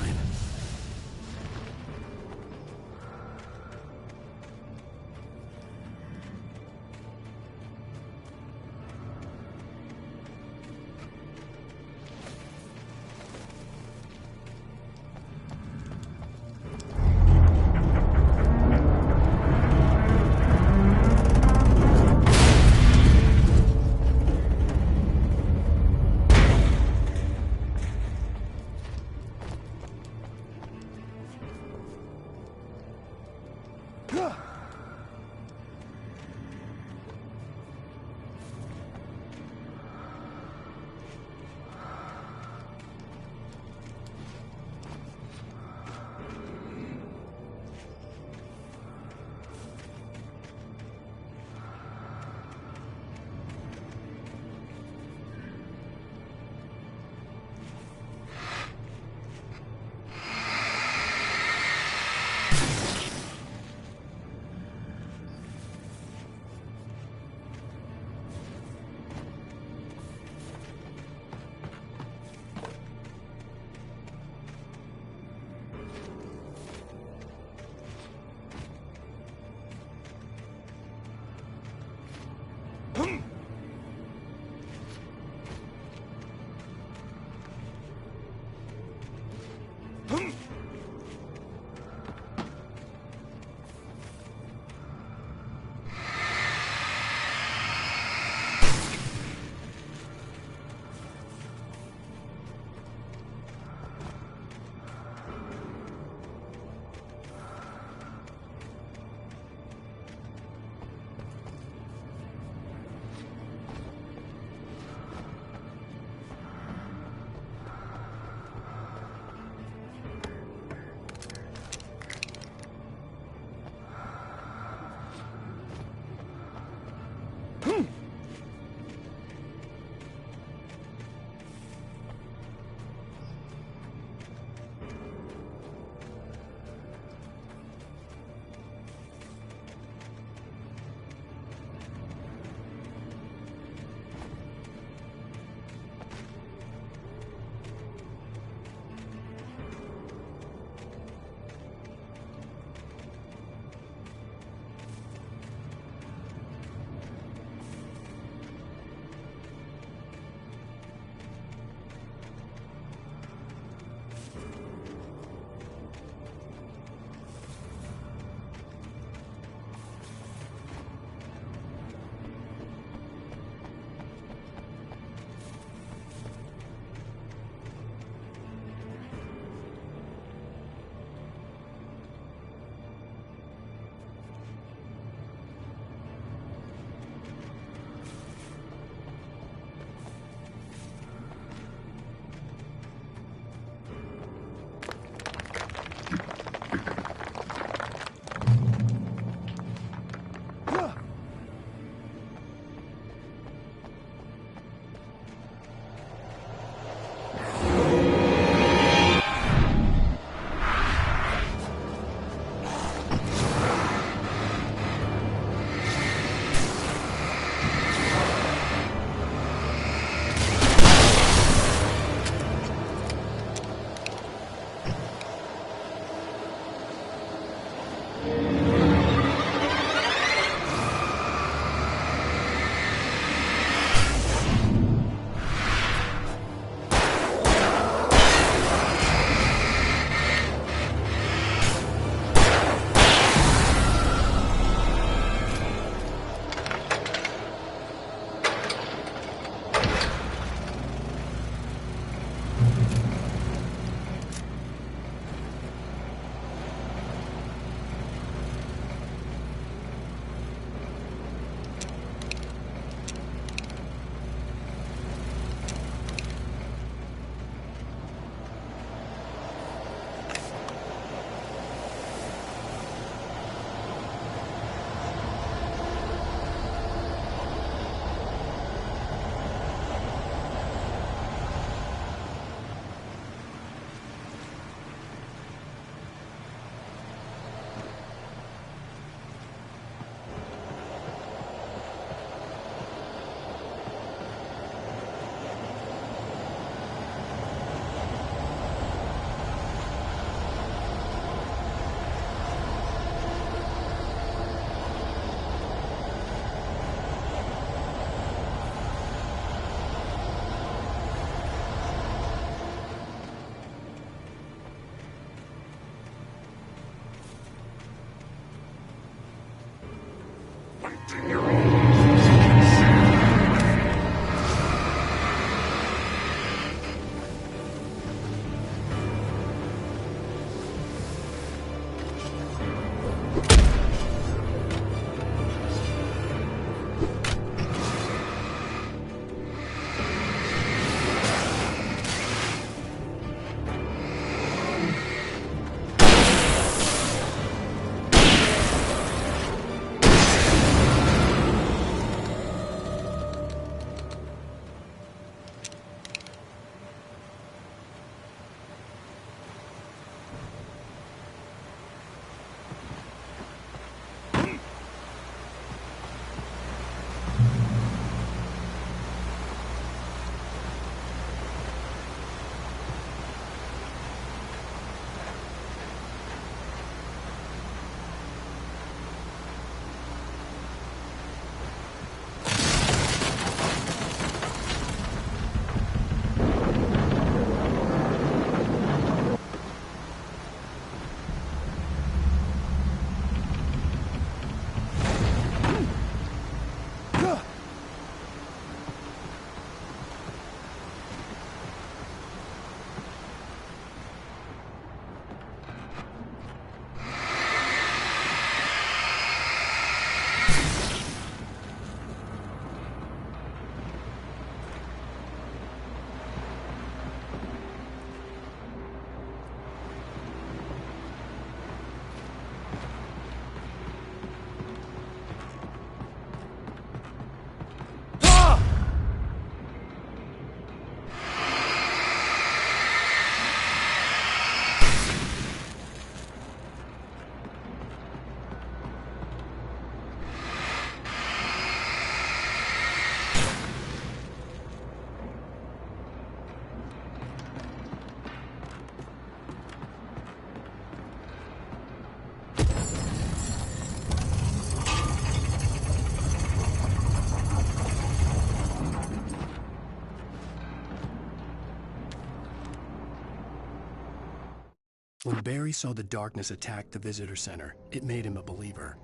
When Barry saw the darkness attack the visitor center, it made him a believer.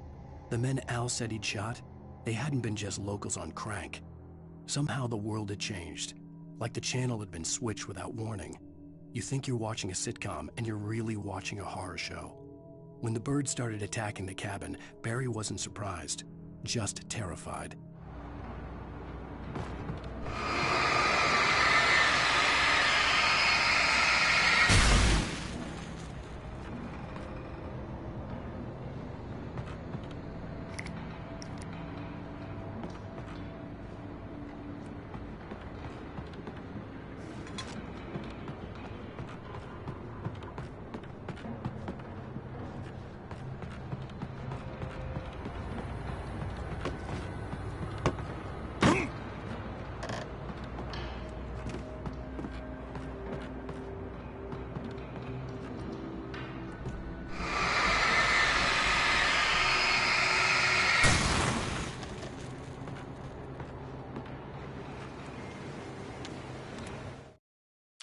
The men Al said he'd shot, they hadn't been just locals on crank. Somehow the world had changed, like the channel had been switched without warning. You think you're watching a sitcom, and you're really watching a horror show. When the birds started attacking the cabin, Barry wasn't surprised, just terrified.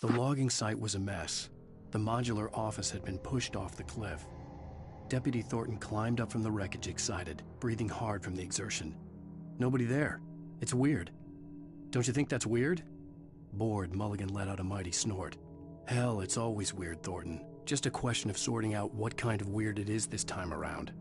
The logging site was a mess. The modular office had been pushed off the cliff. Deputy Thornton climbed up from the wreckage excited, breathing hard from the exertion. Nobody there. It's weird. Don't you think that's weird? Bored, Mulligan let out a mighty snort. Hell, it's always weird, Thornton. Just a question of sorting out what kind of weird it is this time around.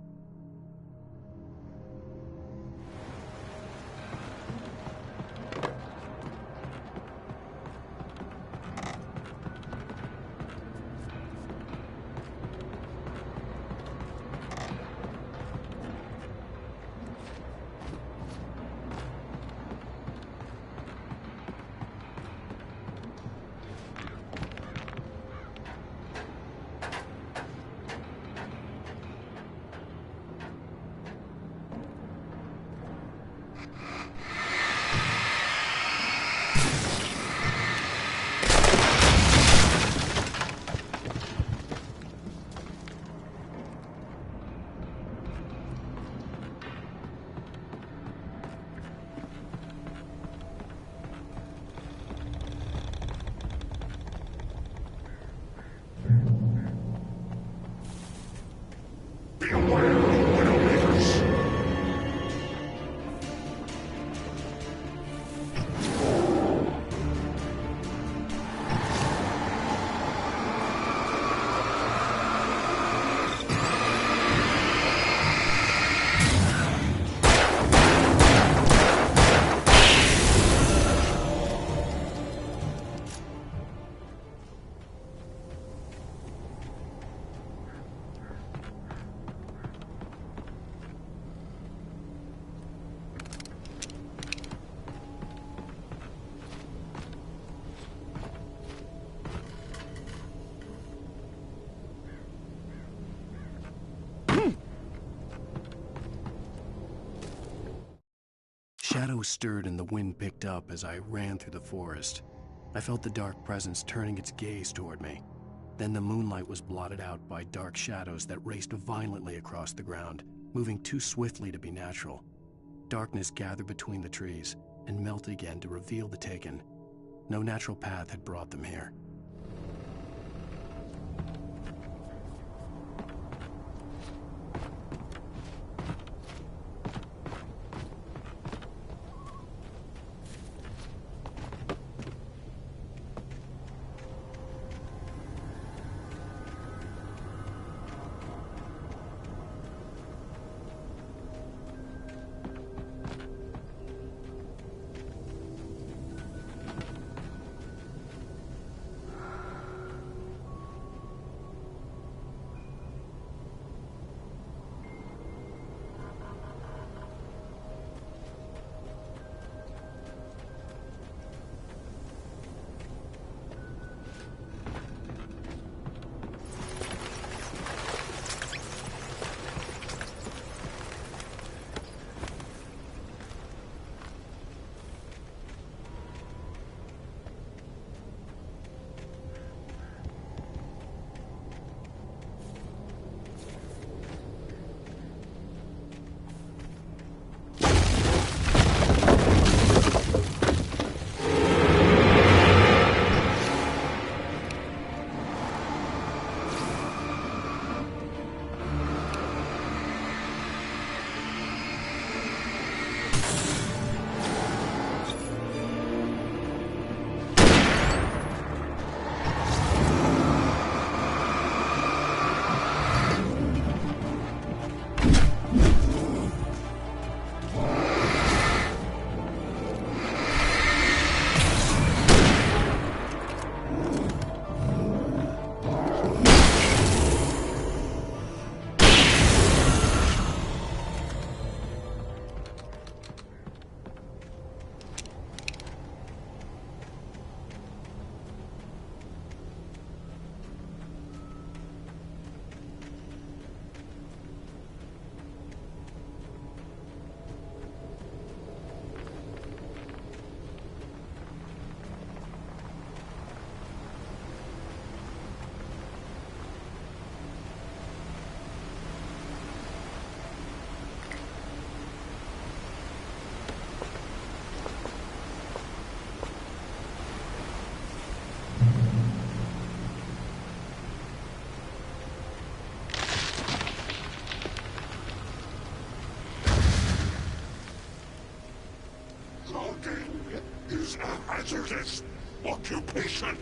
Shadows stirred and the wind picked up as I ran through the forest. I felt the dark presence turning its gaze toward me. Then the moonlight was blotted out by dark shadows that raced violently across the ground, moving too swiftly to be natural. Darkness gathered between the trees and melted again to reveal the Taken. No natural path had brought them here. Working is a hazardous occupation.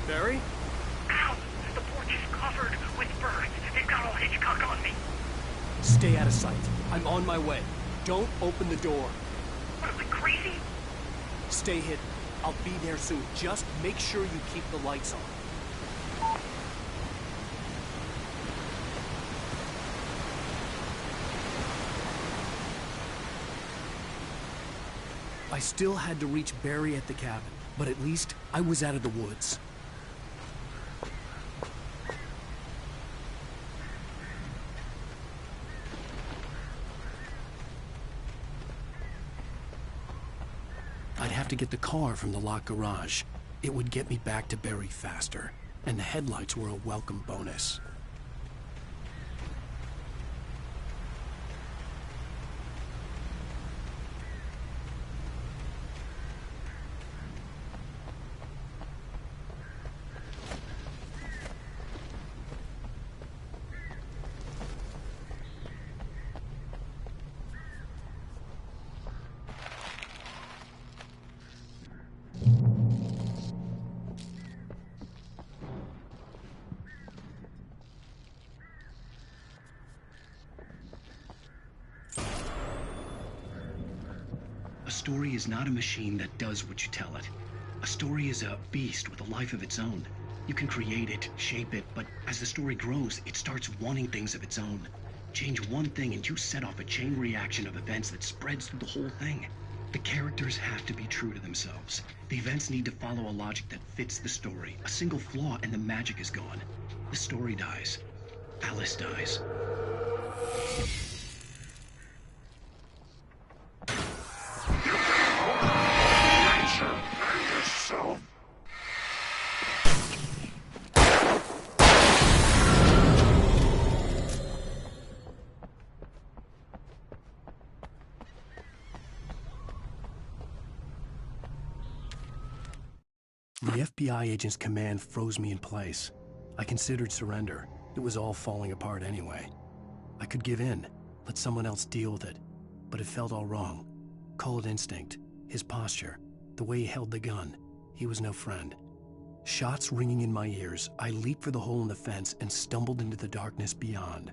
Barry? Ow! The porch is covered with birds. They've got all Hitchcock on me. Stay out of sight. I'm on my way. Don't open the door. What, am I crazy? Stay hidden. I'll be there soon. Just make sure you keep the lights on. I still had to reach Barry at the cabin, but at least I was out of the woods. I'd have to get the car from the locked garage. It would get me back to Barry faster, and the headlights were a welcome bonus. A story is not a machine that does what you tell it. A story is a beast with a life of its own. You can create it, shape it, but as the story grows, it starts wanting things of its own. Change one thing and you set off a chain reaction of events that spreads through the whole thing. The characters have to be true to themselves. The events need to follow a logic that fits the story. A single flaw and the magic is gone. The story dies. Alice dies. The FBI agent's command froze me in place. I considered surrender. It was all falling apart anyway. I could give in, let someone else deal with it, but it felt all wrong. Call it instinct, his posture, the way he held the gun. He was no friend. Shots ringing in my ears, I leaped for the hole in the fence and stumbled into the darkness beyond.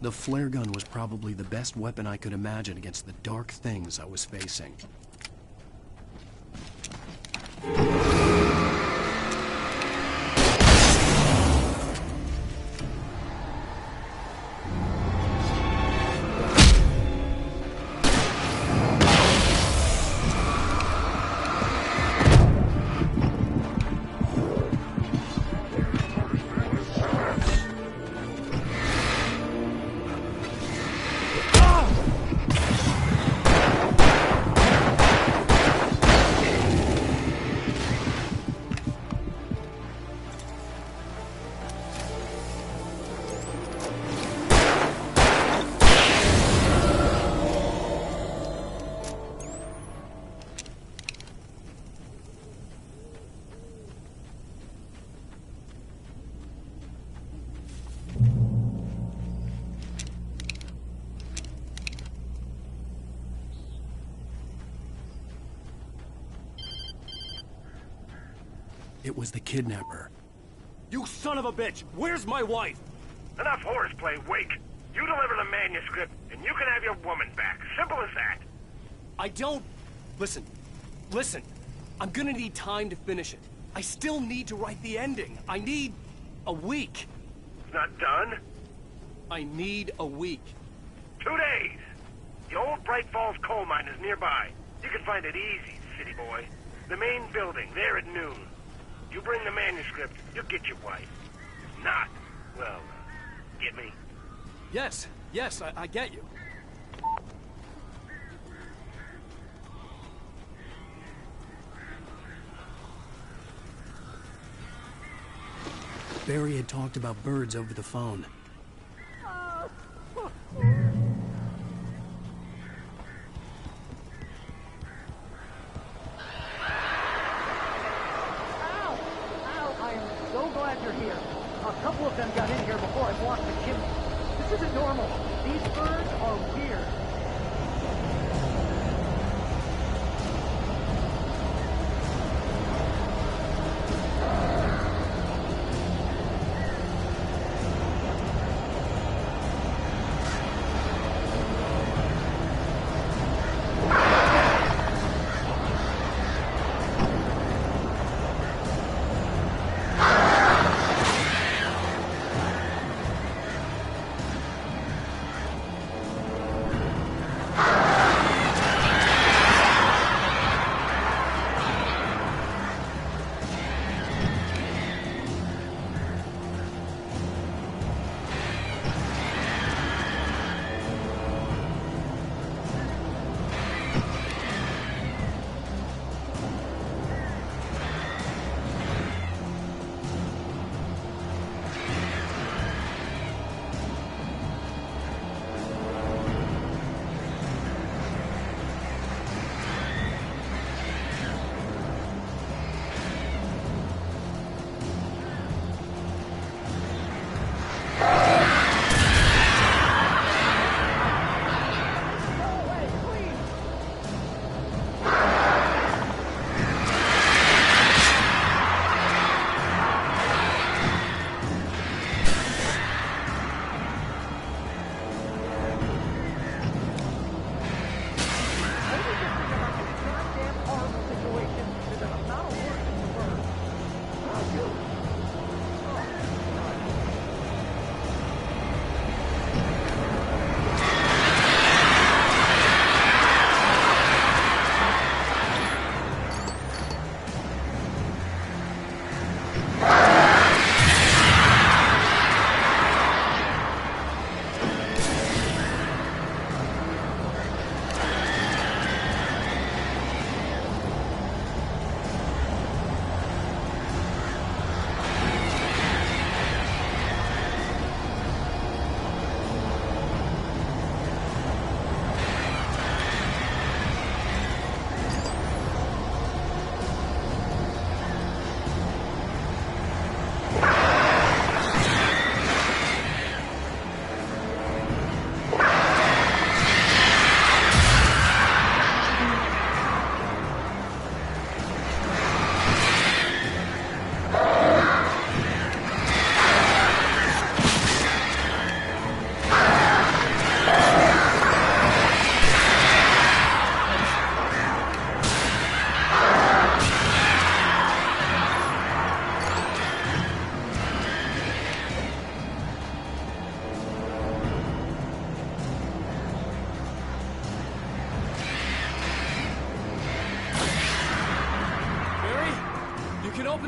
The flare gun was probably the best weapon I could imagine against the dark things I was facing. It was the kidnapper. You son of a bitch! Where's my wife? Enough horseplay, Wake. You deliver the manuscript, and you can have your woman back. Simple as that. I don't... Listen. I'm gonna need time to finish it. I still need to write the ending. I need a week. It's not done? I need a week. 2 days. The old Bright Falls coal mine is nearby. You can find it easy, city boy. The main building, there at noon. You bring the manuscript, you'll get your wife. If not, well, get me? Yes, I get you. Barry had talked about birds over the phone. So glad you're here. A couple of them got in here before I blocked the chimney. This isn't normal. These birds are weird.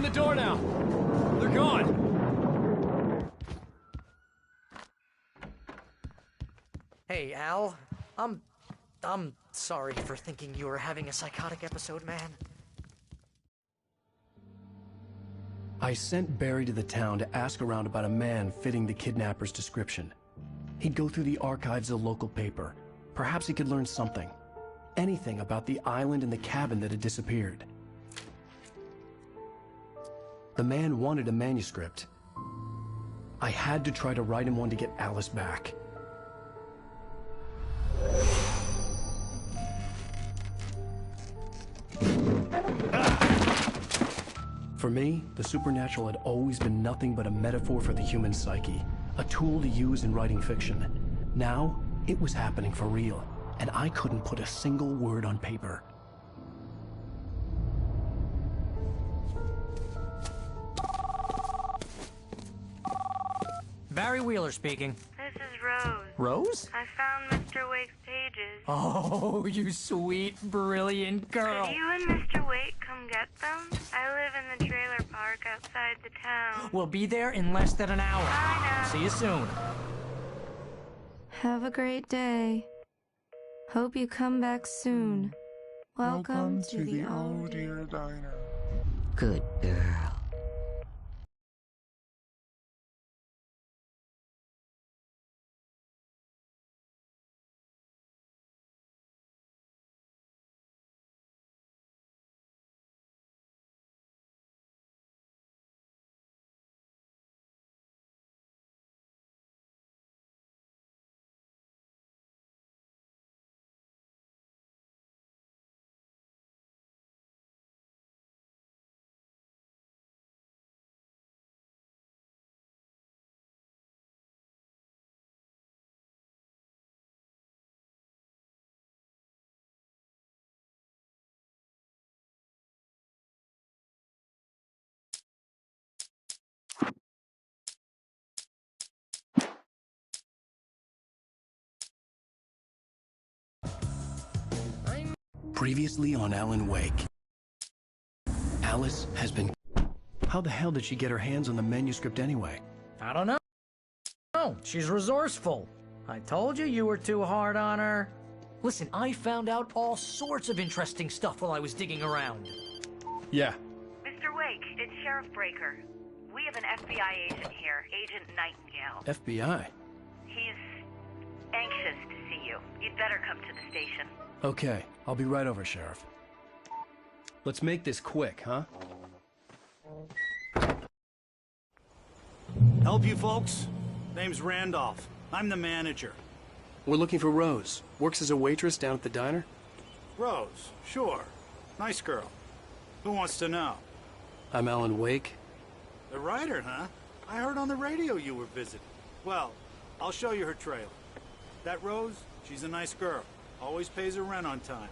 the door now. They're gone. Hey, Al. I'm sorry for thinking you were having a psychotic episode, man. I sent Barry to the town to ask around about a man fitting the kidnapper's description. He'd go through the archives of the local paper. Perhaps he could learn something. Anything about the island and the cabin that had disappeared. The man wanted a manuscript. I had to try to write him one to get Alice back. For me, the supernatural had always been nothing but a metaphor for the human psyche, a tool to use in writing fiction. Now, it was happening for real, and I couldn't put a single word on paper. Barry Wheeler speaking. This is Rose. Rose? I found Mr. Wake's pages. Oh, you sweet, brilliant girl. Could you and Mr. Wake come get them? I live in the trailer park outside the town. We'll be there in less than an hour. Bye now. See you soon. Have a great day. Hope you come back soon. Welcome to the Old Dear Diner. Good girl. Previously on Alan Wake. Alice has been... How the hell did she get her hands on the manuscript anyway? I don't know. Oh, she's resourceful. I told you were too hard on her. Listen, I found out all sorts of interesting stuff while I was digging around. Yeah. Mr. Wake, it's Sheriff Breaker. We have an FBI agent here, Agent Nightingale. FBI? He's anxious to see you. You'd better come to the station. Okay, I'll be right over, Sheriff. Let's make this quick, huh? Help you folks? Name's Randolph. I'm the manager. We're looking for Rose. Works as a waitress down at the diner? Rose, sure. Nice girl. Who wants to know? I'm Alan Wake. The writer, huh? I heard on the radio you were visiting. Well, I'll show you her trailer. That Rose, she's a nice girl. Always pays her rent on time.